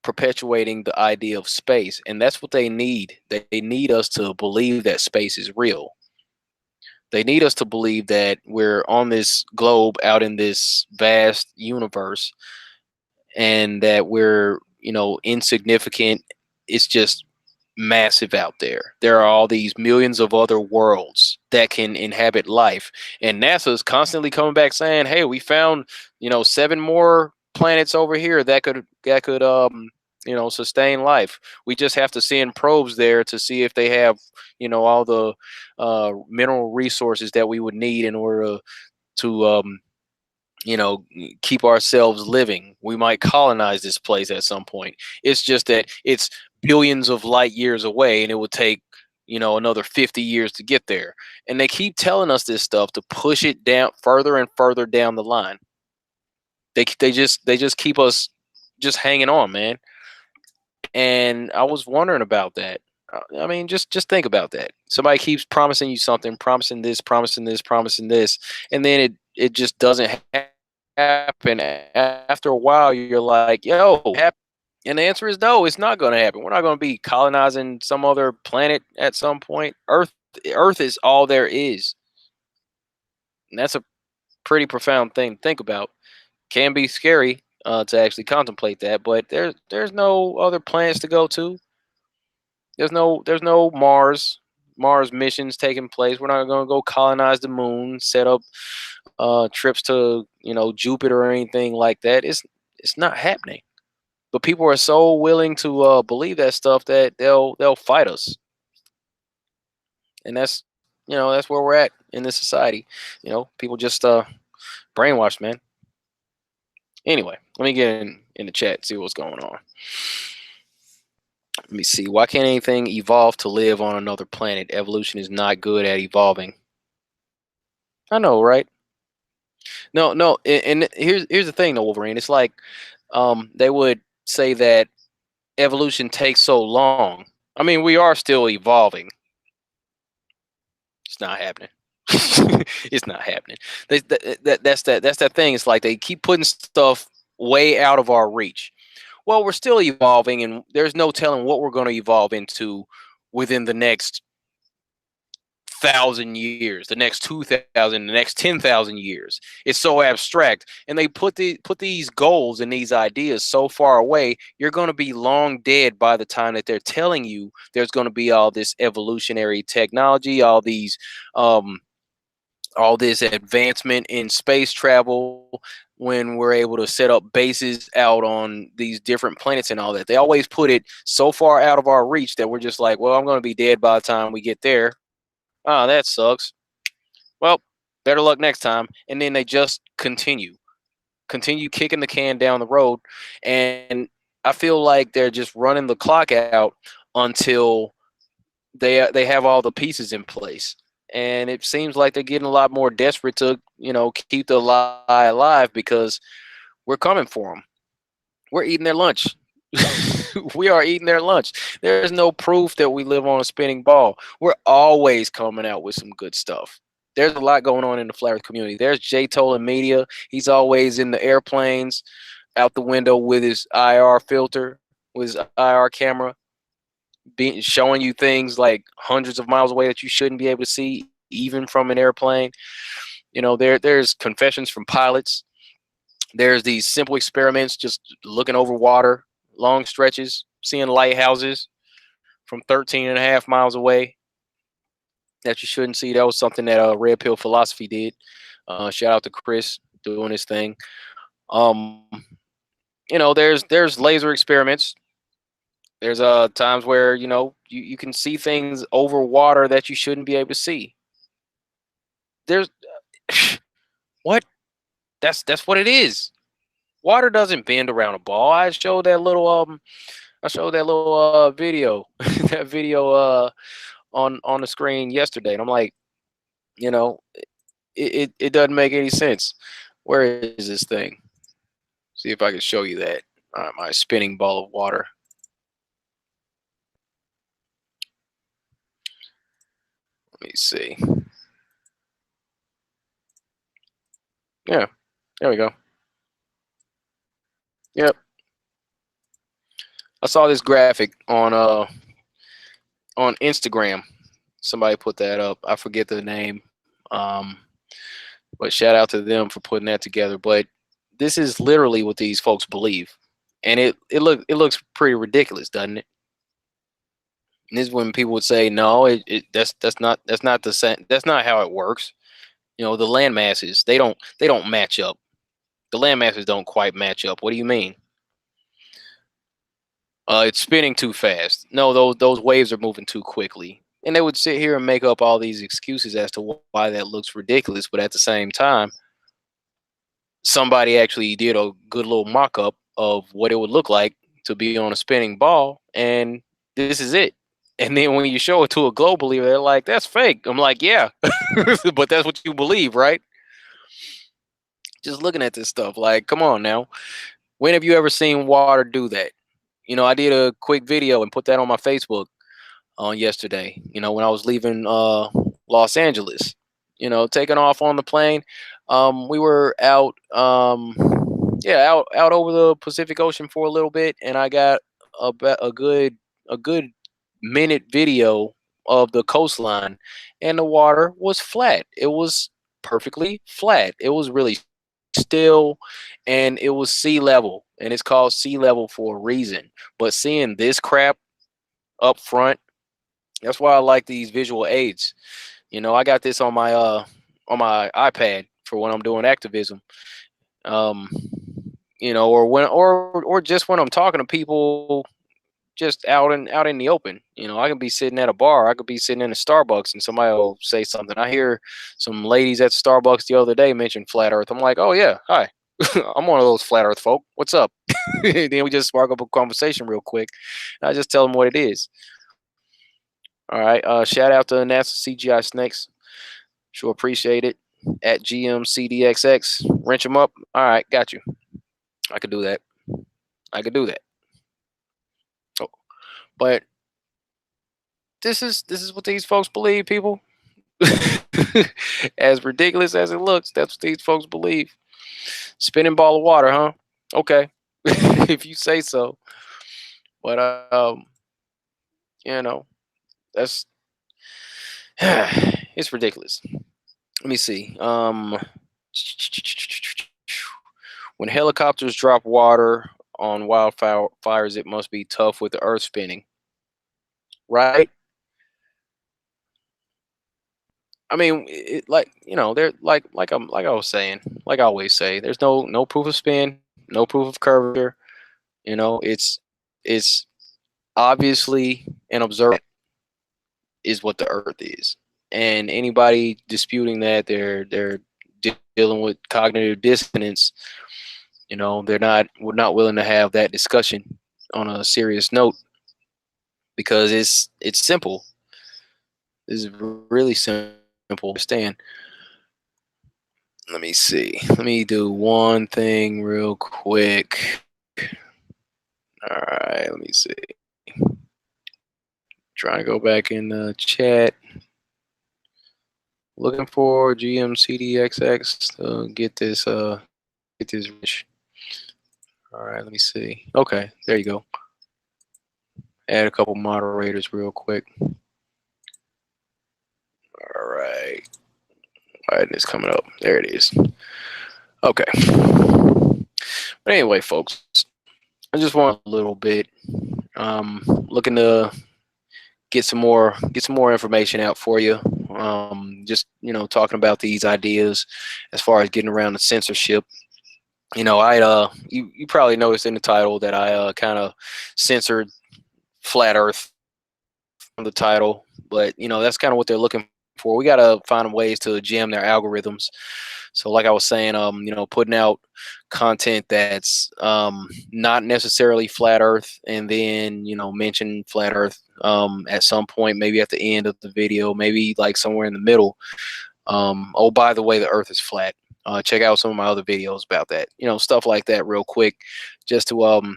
perpetuating the idea of space, and that's what they need. They need us to believe that space is real. They need us to believe that we're on this globe out in this vast universe, and that we're, insignificant. It's just massive out there. There are all these millions of other worlds that can inhabit life. And NASA's constantly coming back saying, hey, we found, 7 more planets over here that could sustain life. We just have to send probes there to see if they have, all the mineral resources that we would need in order to keep ourselves living. We might colonize this place at some point. It's just that it's billions of light years away, and it would take, another 50 years to get there. And they keep telling us this stuff to push it down further and further down the line. They just keep us just hanging on, man. And I was wondering about that. I mean, just think about that. Somebody keeps promising you something, promising this, promising this, promising this, and then it just doesn't happen. After a while, you're like, yo, and the answer is no, it's not going to happen. We're not going to be colonizing some other planet at some point. Earth is all there is. And that's a pretty profound thing to think about. Can be scary to actually contemplate that, but there's no other planets to go to. There's no Mars missions taking place. We're not going to go colonize the moon, set up trips to Jupiter or anything like that. It's not happening. But people are so willing to believe that stuff that they'll fight us, and that's where we're at in this society. People just brainwashed, man. Anyway, let me get in the chat, see what's going on. Let me see. Why can't anything evolve to live on another planet? Evolution is not good at evolving. I know, right? No. And here's the thing, though, Wolverine. It's like they would say that evolution takes so long. I mean, we are still evolving. It's not happening. It's not happening. That's that thing. It's like they keep putting stuff way out of our reach. Well, we're still evolving, and there's no telling what we're going to evolve into within the next 1,000 years, the next 2,000, the next 10,000 years. It's so abstract, and they put these goals and these ideas so far away. You're going to be long dead by the time that they're telling you there's going to be all this evolutionary technology, all this advancement in space travel, when we're able to set up bases out on these different planets and all that. They always put it so far out of our reach that we're just like, well, I'm going to be dead by the time we get there. Oh, that sucks. Well, better luck next time. And then they just continue kicking the can down the road. And I feel like they're just running the clock out until they have all the pieces in place. And it seems like they're getting a lot more desperate to, keep the lie alive, because we're coming for them. We're eating their lunch. We are eating their lunch. There's no proof that we live on a spinning ball. We're always coming out with some good stuff. There's a lot going on in the flat earth community. There's Jay Tolan Media. He's always in the airplanes, out the window with his IR filter, with his IR camera, showing you things like hundreds of miles away that you shouldn't be able to see, even from an airplane. There's confessions from pilots. There's these simple experiments, just looking over water, long stretches, seeing lighthouses from 13 and a half miles away that you shouldn't see. That was something that Red Pill Philosophy did. Shout out to Chris doing his thing. Um, there's laser experiments. There's times where you can see things over water that you shouldn't be able to see. There's what? That's what it is. Water doesn't bend around a ball. I showed that little video that video on the screen yesterday, and I'm like, you know, it doesn't make any sense. Where is this thing? See if I can show you that. My spinning ball of water. Let me see. Yeah, there we go. Yep. I saw this graphic on Instagram. Somebody put that up. I forget the name. Um, but shout out to them for putting that together. But this is literally what these folks believe. And it looks pretty ridiculous, doesn't it? And this is when people would say, no, that's not the same, that's not how it works. The land masses, they don't match up. The land masses don't quite match up. What do you mean? It's spinning too fast. No, those waves are moving too quickly. And they would sit here and make up all these excuses as to why that looks ridiculous, but at the same time, somebody actually did a good little mock-up of what it would look like to be on a spinning ball, and this is it. And then when you show it to a globe believer, they're like, "That's fake." I'm like, "Yeah, but that's what you believe, right?" Just looking at this stuff, like, come on now. When have you ever seen water do that? I did a quick video and put that on my Facebook on yesterday. When I was leaving Los Angeles, taking off on the plane. We were out, yeah, out over the Pacific Ocean for a little bit, and I got a good minute video of the coastline, and the water was flat. It was perfectly flat. It was really still, and it was sea level, and it's called sea level for a reason. But seeing this crap up front, that's why I like these visual aids. I got this on my iPad for when I'm doing activism. Um, or just when I'm talking to people just out in the open. I can be sitting at a bar, I could be sitting in a Starbucks, and somebody will say something. I hear some ladies at Starbucks the other day mention flat Earth. I'm like, oh yeah, hi. I'm one of those flat Earth folk. What's up? Then we just spark up a conversation real quick. I just tell them what it is. All right. Shout out to NASA CGI Snakes. Sure appreciate it. At GMCDXX. Wrench them up. All right, got you. I could do that. I could do that. Oh, but this is what these folks believe, people. As ridiculous as it looks, that's what these folks believe. Spinning ball of water, huh? Okay. If you say so. But you know, that's it's ridiculous. Let me see. When helicopters drop water on wildfires, it must be tough with the earth spinning, right? I mean, like they're like I was saying, like I always say, there's no proof of spin, no proof of curvature. It's obviously an observed is what the Earth is, and anybody disputing that they're dealing with cognitive dissonance. We're not willing to have that discussion on a serious note because it's simple. It's really simple to understand. Let me see. Let me do one thing real quick. All right, let me see. Trying to go back in the chat. Looking for GMCDXX to get this rich. All right, let me see. Okay, there you go. Add a couple moderators real quick. All right. All right, it's coming up. There it is. Okay. But anyway, folks, I just want a little bit. Looking to get some more information out for you. Just talking about these ideas as far as getting around the censorship. you probably noticed in the title that I kind of censored flat Earth from the title, but that's kind of what they're looking for. We gotta find ways to jam their algorithms. So, like I was saying, putting out content that's not necessarily flat Earth, and then mention flat Earth at some point, maybe at the end of the video, maybe like somewhere in the middle. Oh, by the way, the Earth is flat. Check out some of my other videos about that. Stuff like that, real quick, just to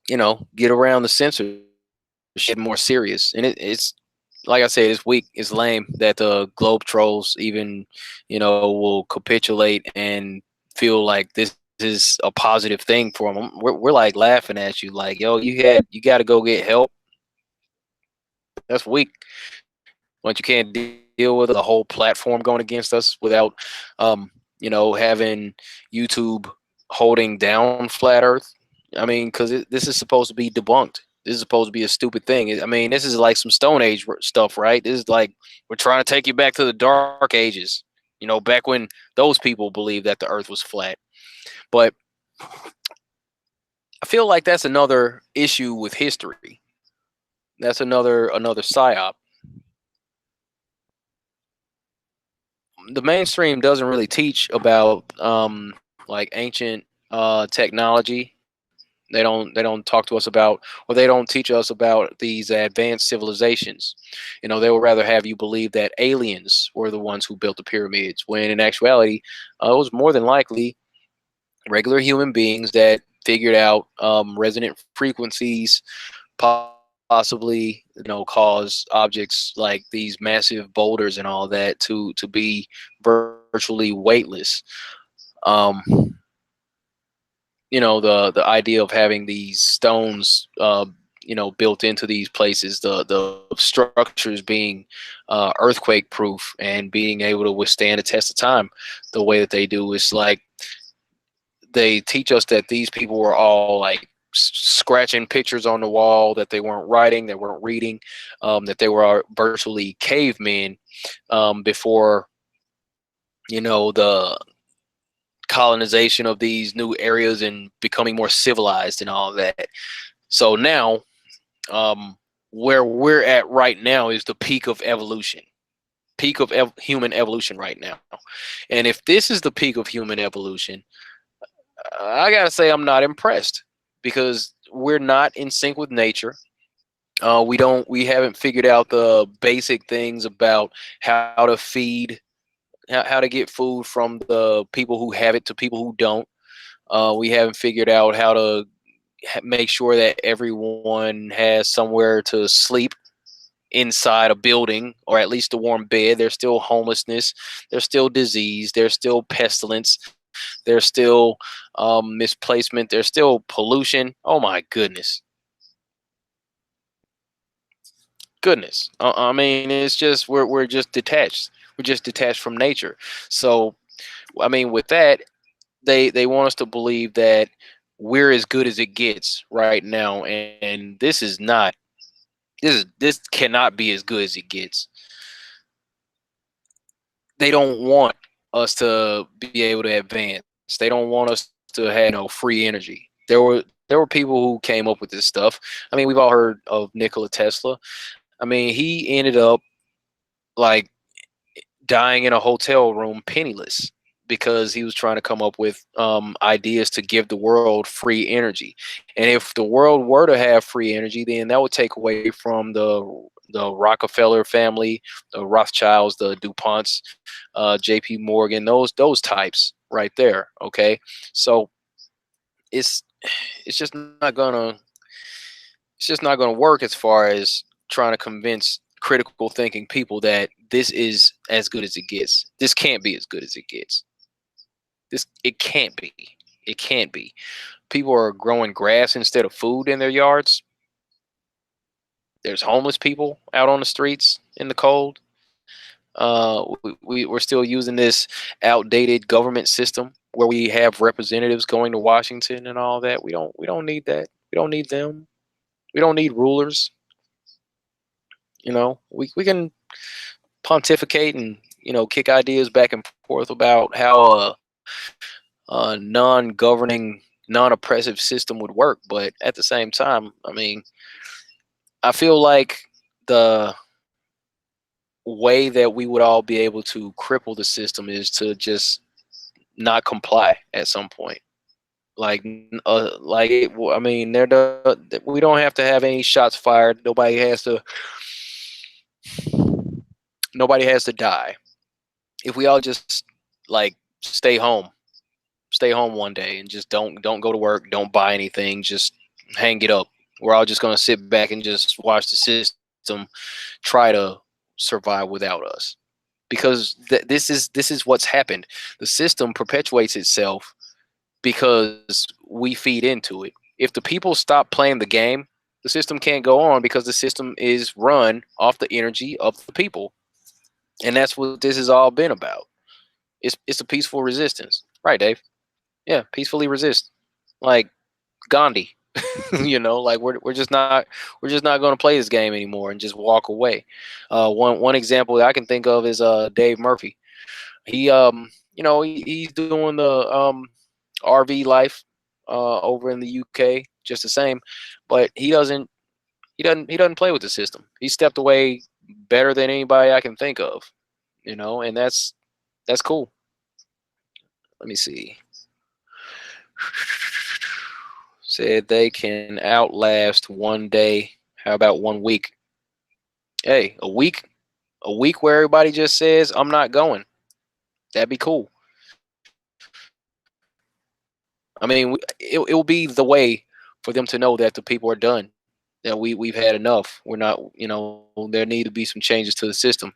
get around the censorship more serious. And it's like I said, it's weak, it's lame that the globe trolls even will capitulate and feel like this is a positive thing for them. We're like laughing at you, like, yo, you got to go get help. That's weak. But you can't deal with the whole platform going against us without having YouTube holding down flat Earth. I mean, because this is supposed to be debunked. This is supposed to be a stupid thing. I mean, this is like some Stone Age stuff, right? This is like we're trying to take you back to the Dark Ages, back when those people believed that the Earth was flat. But I feel like that's another issue with history. That's another psyop. The mainstream doesn't really teach about like ancient technology. They don't talk to us about, or they don't teach us about these advanced civilizations. They would rather have you believe that aliens were the ones who built the pyramids, when in actuality, it was more than likely regular human beings that figured out resonant frequencies, possibly cause objects like these massive boulders and all that to be virtually weightless. um the idea of having these stones built into these places, the structures being earthquake proof and being able to withstand a test of time the way that they do, is like they teach us that these people were all like scratching pictures on the wall, that they weren't writing, they weren't reading, that they were virtually cavemen before the colonization of these new areas and becoming more civilized and all that. So now, where we're at right now is the peak of evolution, peak of human evolution right now. And if this is the peak of human evolution, I gotta say I'm not impressed, because we're not in sync with nature. We haven't figured out the basic things about how to feed, how to get food from the people who have it to people who don't. We haven't figured out how to make sure that everyone has somewhere to sleep inside a building, or at least a warm bed. There's still homelessness, there's still disease, there's still pestilence, there's still misplacement, there's still pollution. Oh my goodness. I mean, it's just we're just detached. We're just detached from nature. So I mean, with that, they want us to believe that we're as good as it gets right now, and this cannot be as good as it gets. They don't want us to be able to advance. They don't want us to have free energy. There were people who came up with this stuff. I mean, we've all heard of Nikola Tesla. I mean, he ended up like dying in a hotel room penniless, because he was trying to come up with ideas to give the world free energy. And if the world were to have free energy, then that would take away from the Rockefeller family, the Rothschilds, the DuPonts, J.P. Morgan, those types right there. Okay, so it's it's just not gonna it's just not gonna work as far as trying to convince critical thinking people that this is as good as it gets. This can't be as good as it gets. It can't be. It can't be. People are growing grass instead of food in their yards. There's homeless people out on the streets in the cold. We're still using this outdated government system where we have representatives going to Washington and all that. We don't need that. We don't need them. We don't need rulers. We can pontificate and kick ideas back and forth about how non-governing, non-oppressive system would work. But at the same time, I mean, I feel like the way that we would all be able to cripple the system is to just not comply at some point. I mean, we don't have to have any shots fired. Nobody has to die. If we all just like stay home, stay home one day and just don't go to work, don't buy anything, just hang it up. We're all just gonna sit back and just watch the system try to survive without us. Because this is what's happened. The system perpetuates itself because we feed into it. If the people stop playing the game, the system can't go on because the system is run off the energy of the people. And that's what this has all been about. It's a peaceful resistance. Right, Dave? Yeah, peacefully resist. Like Gandhi. Like we're just not going to play this game anymore and just walk away. One example that I can think of is Dave Murphy. He's doing the RV life over in the UK just the same, but he doesn't play with the system. He stepped away better than anybody I can think of, and that's cool. Let me see. Said they can outlast one day. How about 1 week? Hey, a week where everybody just says I'm not going. That'd be cool. I mean, it will be the way for them to know that the people are done. That we've had enough. We're not. There need to be some changes to the system.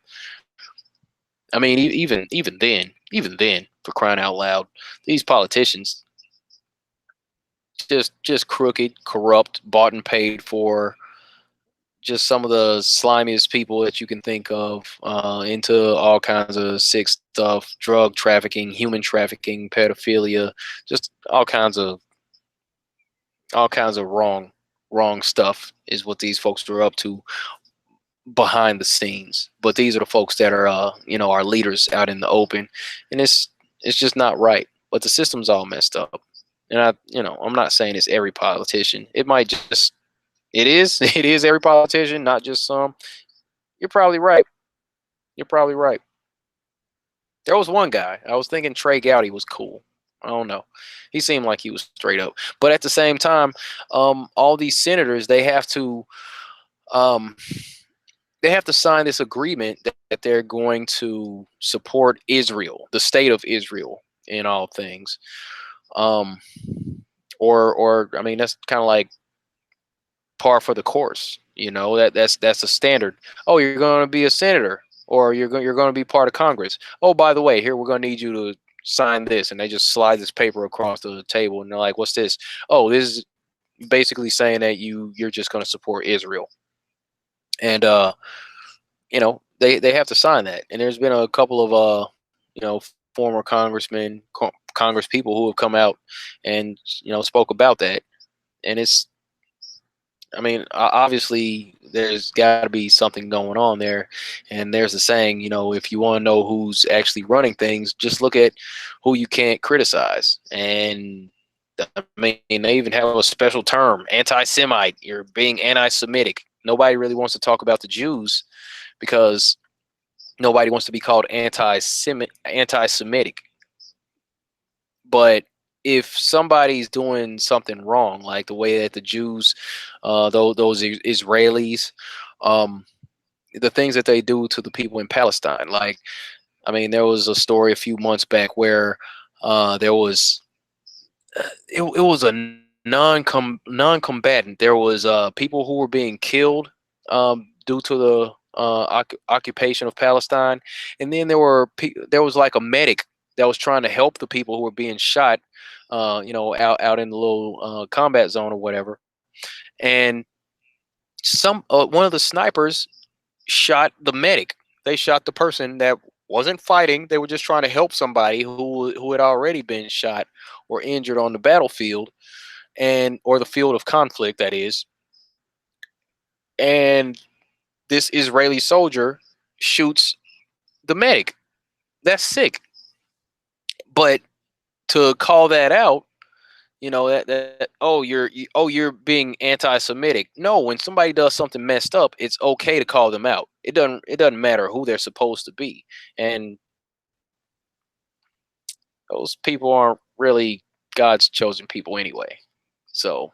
I mean, even then, for crying out loud, these politicians just crooked, corrupt, bought and paid for, just some of the slimiest people that you can think of, into all kinds of sick stuff, drug trafficking, human trafficking, pedophilia, just all kinds of wrong stuff is what these folks are up to behind the scenes. But these are the folks that are our leaders out in the open, and it's just not right. But the system's all messed up. And I'm not saying it's every politician. It might just it is it is every politician, not just some. You're probably right. You're probably right. There was one guy. I was thinking Trey Gowdy was cool. I don't know. He seemed like he was straight up. But at the same time, all these senators, um, they have to sign this agreement that they're going to support Israel, the state of Israel, in all things. Um, or I mean, that's kind of like par for the course. That's a standard. Oh, you're going to be a senator, or you're going to be part of Congress. Oh, by the way, here we're going to need you to sign this, and they just slide this paper across the table, and they're like, "What's this?" Oh, this is basically saying that you're just going to support Israel, and they have to sign that. And there's been a couple of former congressmen, Congress people who have come out and spoke about that, and it's I mean, obviously, there's got to be something going on there. And there's a saying, if you want to know who's actually running things, just look at who you can't criticize. And I mean, they even have a special term, anti-Semite. You're being anti-Semitic. Nobody really wants to talk about the Jews because nobody wants to be called anti-Semitic. But if somebody's doing something wrong, like the way that the Jews, those Israelis, um, the things that they do to the people in Palestine, like, I mean, there was a story a few months back where there was it was a non-combatant. There was people who were being killed due to the occupation of Palestine, and then there was like a medic that was trying to help the people who were being shot, out in the little combat zone or whatever. And one of the snipers shot the medic. They shot the person that wasn't fighting. They were just trying to help somebody who had already been shot or injured on the battlefield, or the field of conflict, that is. And this Israeli soldier shoots the medic. That's sick. But to call that out, you know, that oh you're being anti-Semitic. No, when somebody does something messed up, it's okay to call them out. It doesn't matter who they're supposed to be, and those people aren't really God's chosen people anyway. So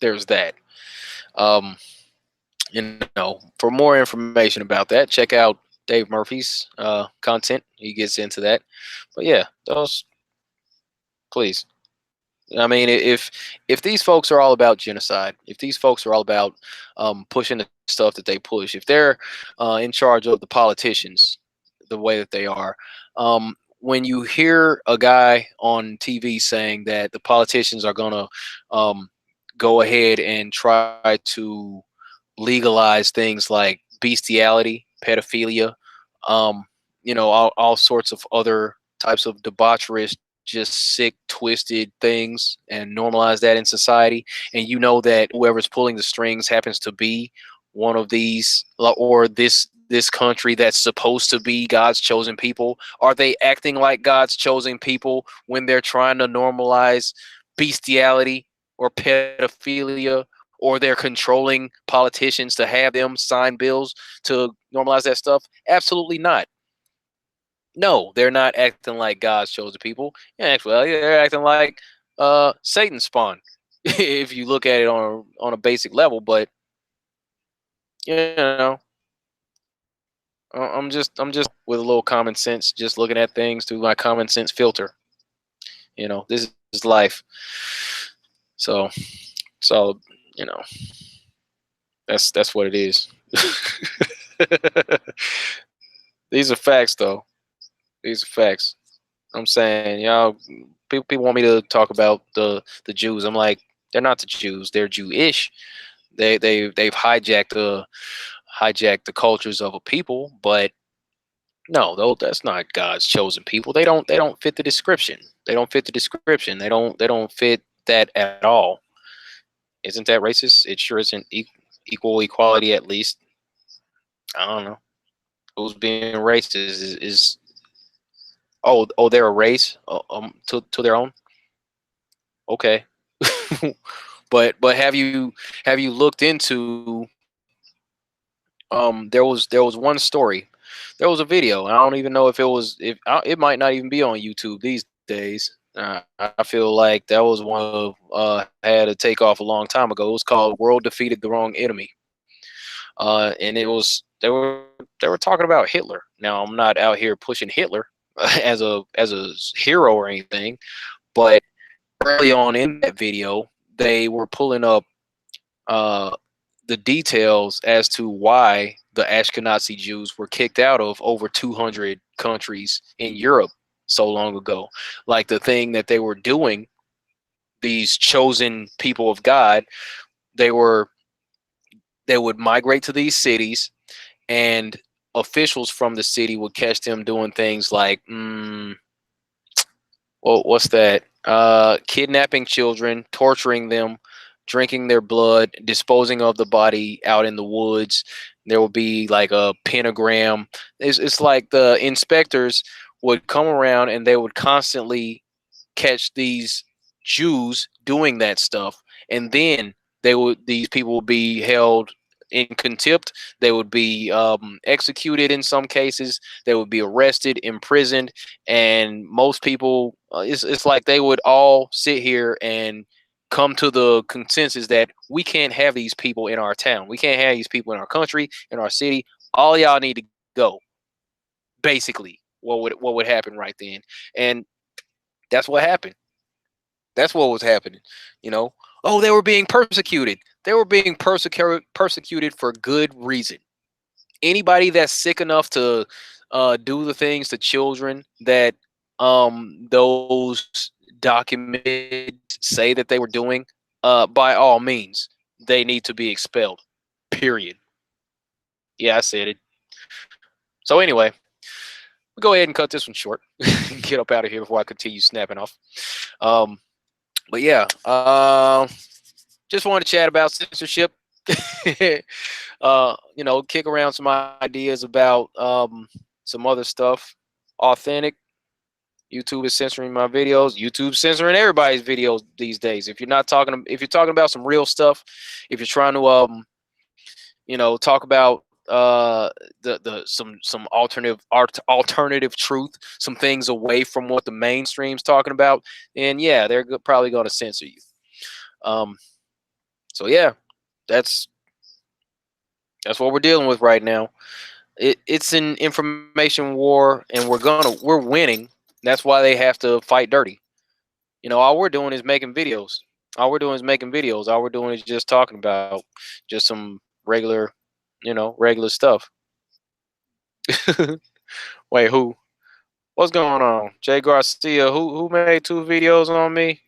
there's that. Um, for more information about that, check out Dave Murphy's content. He gets into that. But yeah, those please. I mean, if these folks are all about genocide, if these folks are all about pushing the stuff that they push, if they're in charge of the politicians the way that they are, when you hear a guy on TV saying that the politicians are gonna go ahead and try to legalize things like bestiality, pedophilia, um, all sorts of other types of debaucherous, just sick, twisted things, and normalize that in society. And you know that whoever's pulling the strings happens to be one of these, or this country that's supposed to be God's chosen people. Are they acting like God's chosen people when they're trying to normalize bestiality or pedophilia, or they're controlling politicians to have them sign bills to normalize that stuff? Absolutely not. No, they're not acting like God's chosen people. In actuality, they're acting like Satan's spawn, if you look at it on a basic level. But you know, I'm just with a little common sense, just looking at things through my common sense filter. This is life. So so you know, that's what it is. These are facts, though. These are facts. I'm saying, y'all, people want me to talk about the Jews. I'm like, they're not the Jews. They're Jewish. They've hijacked the cultures of a people, but no, though that's not God's chosen people. They don't fit the description. They don't fit the description. They don't fit that at all. Isn't that racist? It sure isn't equal equality, at least. I don't know who's being racist is oh they're a race, to their own. Okay. But have you looked into, there was one story, there was a video. I don't even know if it might not even be on YouTube these days. I feel like that was one of had to take off a long time ago. It was called "World Defeated the Wrong Enemy," and they were talking about Hitler. Now, I'm not out here pushing Hitler as a hero or anything, but early on in that video, they were pulling up uh, the details as to why the Ashkenazi Jews were kicked out of over 200 countries in Europe so long ago. Like, the thing that they were doing, these chosen people of God, they were they would migrate to these cities, and officials from the city would catch them doing things like, well, what's that? Kidnapping children, torturing them, drinking their blood, disposing of the body out in the woods. There will be like a pentagram. It's like the inspectors would come around and they would constantly catch these Jews doing that stuff, and then these people would be held in contempt. They would be executed in some cases. They would be arrested, imprisoned, and most people, it's like they would all sit here and come to the consensus that we can't have these people in our town. We can't have these people in our country, in our city. All y'all need to go. Basically, what would happen right then, and that's what happened. That's what was happening. You know, oh, they were being persecuted. They were being persecuted for good reason. Anybody that's sick enough to do the things to children that those documents say that they were doing, by all means, they need to be expelled. Period. Yeah, I said it. So anyway, we'll go ahead and cut this one short. Get up out of here before I continue snapping off. But yeah, just wanted to chat about censorship. Kick around some ideas about some other stuff. Authentic, YouTube is censoring my videos. YouTube's censoring everybody's videos these days. If you're talking about some real stuff, if you're trying to talk about the some alternative truth, some things away from what the mainstream's talking about, and yeah, they're probably going to censor you. Um, so yeah, that's that's what we're dealing with right now. It's an information war, and we're winning. That's why they have to fight dirty. All we're doing is making videos. All we're doing is making videos. All we're doing is just talking about just some regular, regular stuff. Wait, who? What's going on? Jay Garcia, who made 2 videos on me?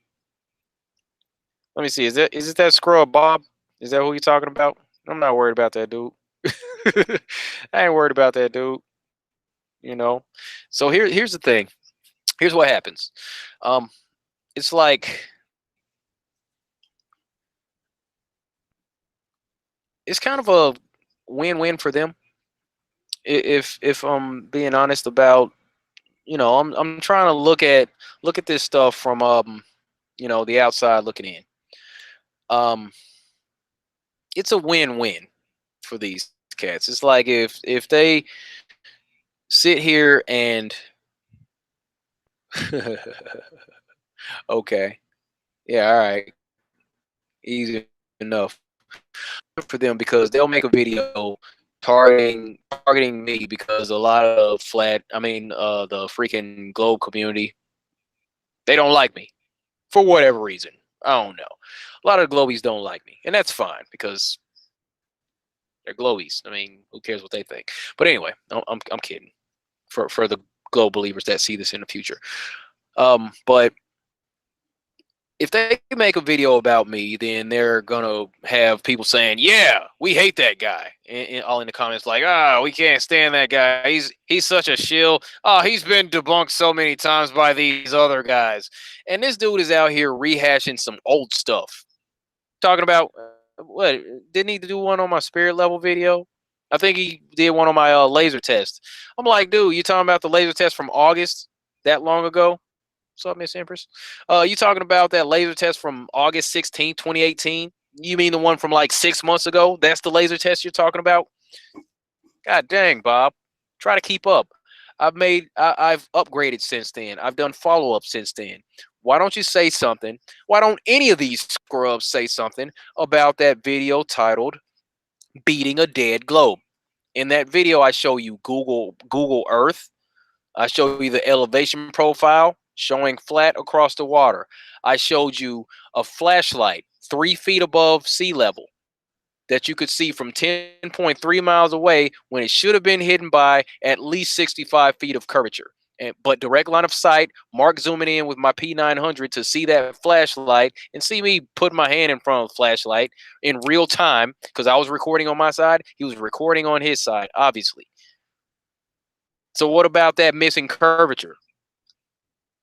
Let me see. Is it that scrub Bob? Is that who you talking about? I'm not worried about that dude. I ain't worried about that dude. You know. So here's the thing. Here's what happens. Um, it's like it's kind of a win-win for them. If I'm being honest about, I'm trying to look at this stuff from the outside looking in. Um, it's a win-win for these cats. It's like if they sit here and okay, yeah, all right, easy enough for them because they'll make a video targeting me because a lot of the freaking globe community, they don't like me for whatever reason. I don't know. A lot of globies don't like me, and that's fine because they're globies. I mean, who cares what they think? But anyway, I'm kidding. For the globe believers that see this in the future, but if they make a video about me, then they're gonna have people saying, "Yeah, we hate that guy," and all in the comments like, "Ah, we can't stand that guy. He's such a shill. Oh, he's been debunked so many times by these other guys." And this dude is out here rehashing some old stuff, talking about what didn't he do one on my spirit level video? I think he did one on my laser test. I'm like, dude, you talking about the laser test from August that long ago? What's up, Miss Empress? You talking about that laser test from August 16th, 2018? You mean the one from like 6 months ago? That's the laser test you're talking about? God dang, Bob. Try to keep up. I've upgraded since then. I've done follow-up since then. Why don't you say something? Why don't any of these scrubs say something about that video titled Beating a Dead Globe? In that video, I show you Google Earth. I showed you the elevation profile showing flat across the water. I showed you a flashlight 3 feet above sea level that you could see from 10.3 miles away when it should have been hidden by at least 65 feet of curvature. But direct line of sight, Mark zooming in with my P900 to see that flashlight and see me put my hand in front of the flashlight in real time because I was recording on my side. He was recording on his side, obviously. So what about that missing curvature?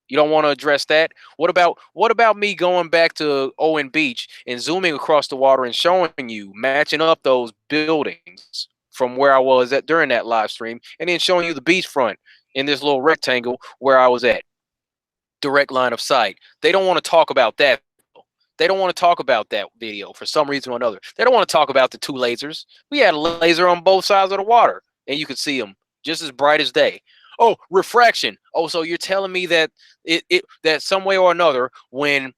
You don't want to address that? What about me going back to Owen Beach and zooming across the water and showing you, matching up those buildings from where I was at during that live stream, and then showing you the beachfront in this little rectangle where I was at? Direct line of sight. They don't want to talk about that. They don't want to talk about that video for some reason or another. They don't want to talk about the 2 lasers. We had a laser on both sides of the water, and you could see them just as bright as day. Oh, refraction. Oh, so you're telling me that that some way or another, when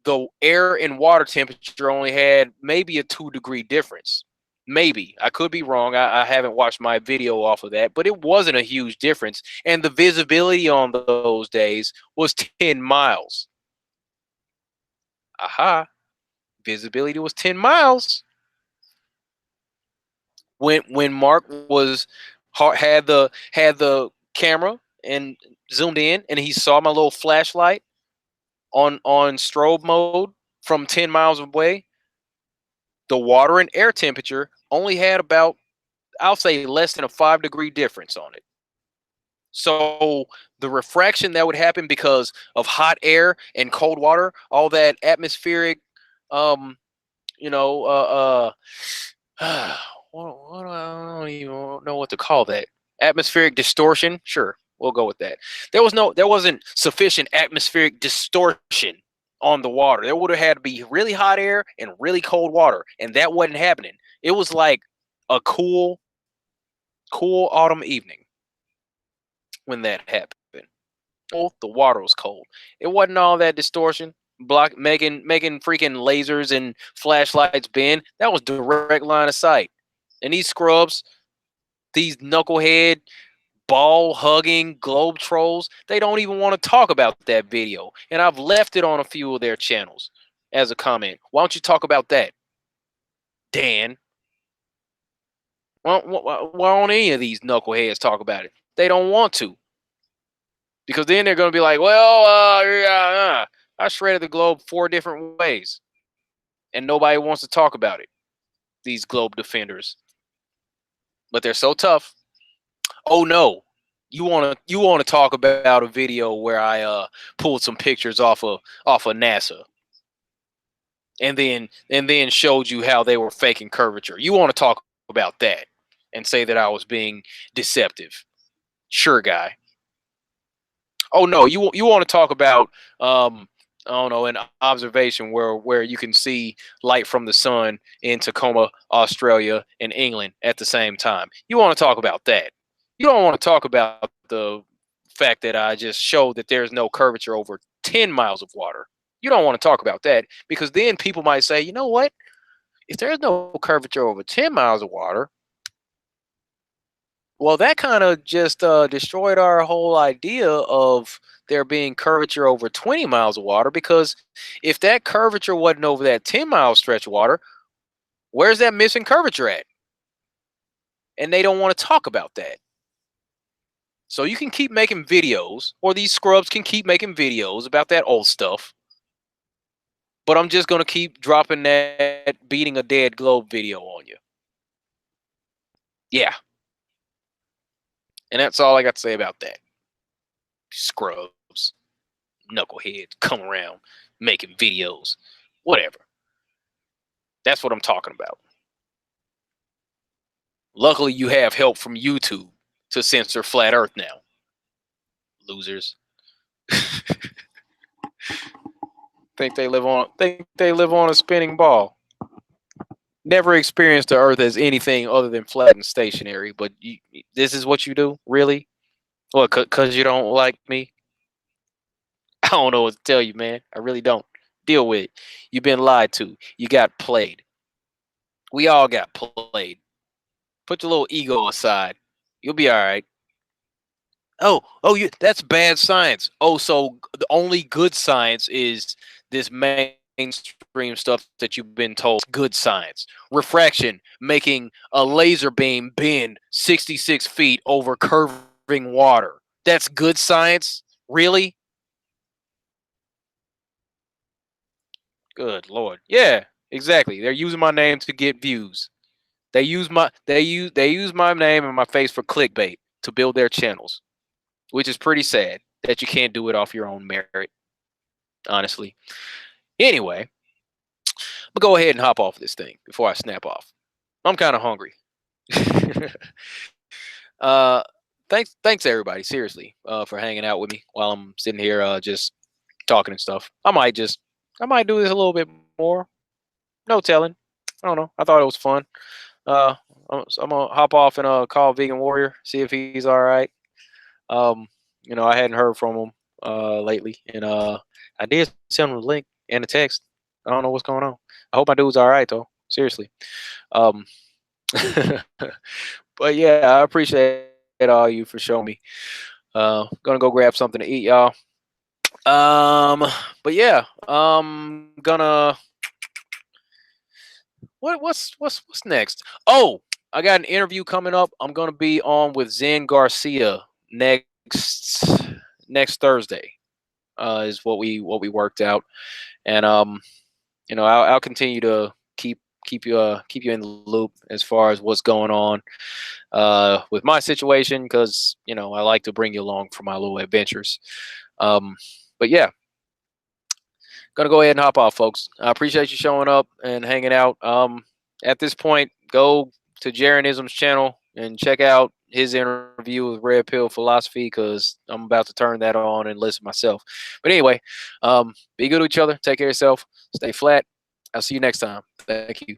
the air and water temperature only had maybe a 2-degree difference. Maybe. I could be wrong. I haven't watched my video off of that, but it wasn't a huge difference. And the visibility on those days was 10 miles. Aha. Visibility was 10 miles. When Mark had the camera and zoomed in and he saw my little flashlight on strobe mode from 10 miles away, the water and air temperature only had about, I'll say, less than a 5-degree difference on it. So the refraction that would happen because of hot air and cold water, all that atmospheric, um, you know, what I don't even know what to call that. Atmospheric distortion, sure. We'll go with that. There wasn't sufficient atmospheric distortion on the water. There would have had to be really hot air and really cold water, and that wasn't happening. It was like a cool autumn evening when that happened. Oh, the water was cold. It wasn't all that distortion, making freaking lasers and flashlights bend. That was direct line of sight. And these scrubs, these knucklehead ball hugging globe trolls, they don't even want to talk about that video. And I've left it on a few of their channels as a comment. Why don't you talk about that, Dan? Why don't any of these knuckleheads talk about it? They don't want to. Because then they're going to be like, well, I shredded the globe 4 different ways. And nobody wants to talk about it. These globe defenders. But they're so tough. Oh no. You want to talk about a video where I pulled some pictures off of NASA. And then showed you how they were faking curvature. You want to talk about that and say that I was being deceptive. Sure, guy. Oh no, you want to talk about I don't know, an observation where you can see light from the sun in Tacoma, Australia, and England at the same time. You want to talk about that. You don't want to talk about the fact that I just showed that there's no curvature over 10 miles of water. You don't want to talk about that because then people might say, you know what? If there's no curvature over 10 miles of water, well, that kind of just destroyed our whole idea of there being curvature over 20 miles of water, because if that curvature wasn't over that 10-mile stretch of water, where's that missing curvature at? And they don't want to talk about that. So you can keep making videos, or these scrubs can keep making videos about that old stuff. But I'm just going to keep dropping that beating a dead globe video on you. Yeah. And that's all I got to say about that. Scrubs, knuckleheads come around making videos, whatever. That's what I'm talking about. Luckily, you have help from YouTube to censor flat Earth now. Losers. think they live on a spinning ball. Never experienced the Earth as anything other than flat and stationary. But this is what you do, really? What? Cause you don't like me? I don't know what to tell you, man. I really don't. Deal with it. You've been lied to. You got played. We all got played. Put your little ego aside. You'll be all right. Oh, that's bad science. Oh, so the only good science is this mainstream stuff that you've been told is good science. Refraction, making a laser beam bend 66 feet over curving water. That's good science? Really? Good Lord. Yeah, exactly. They're using my name to get views. They use my name and my face for clickbait to build their channels, which is pretty sad that you can't do it off your own merit, honestly. Anyway, I'm gonna go ahead and hop off this thing before I snap off. I'm kind of hungry. uh, thanks everybody, seriously, for hanging out with me while I'm sitting here just talking and stuff. I might do this a little bit more. No telling. I don't know. I thought it was fun. I'm gonna hop off and call Vegan Warrior, see if he's all right. I hadn't heard from him lately, and I did send him a link and a text. I don't know what's going on. I hope my dude's all right though. Seriously. Um, but yeah, I appreciate all you for showing me. Gonna go grab something to eat, y'all. But yeah, gonna what's next? Oh, I got an interview coming up. I'm gonna be on with Zen Garcia next Thursday. Is what we worked out, and I'll continue to keep you in the loop as far as what's going on with my situation, because I like to bring you along for my little adventures. But yeah, gonna go ahead and hop off, folks. I appreciate you showing up and hanging out. At this point, go to Jaronism's channel and check out his interview with Red Pill Philosophy because I'm about to turn that on and listen myself. But anyway, be good to each other. Take care of yourself. Stay flat. I'll see you next time. Thank you.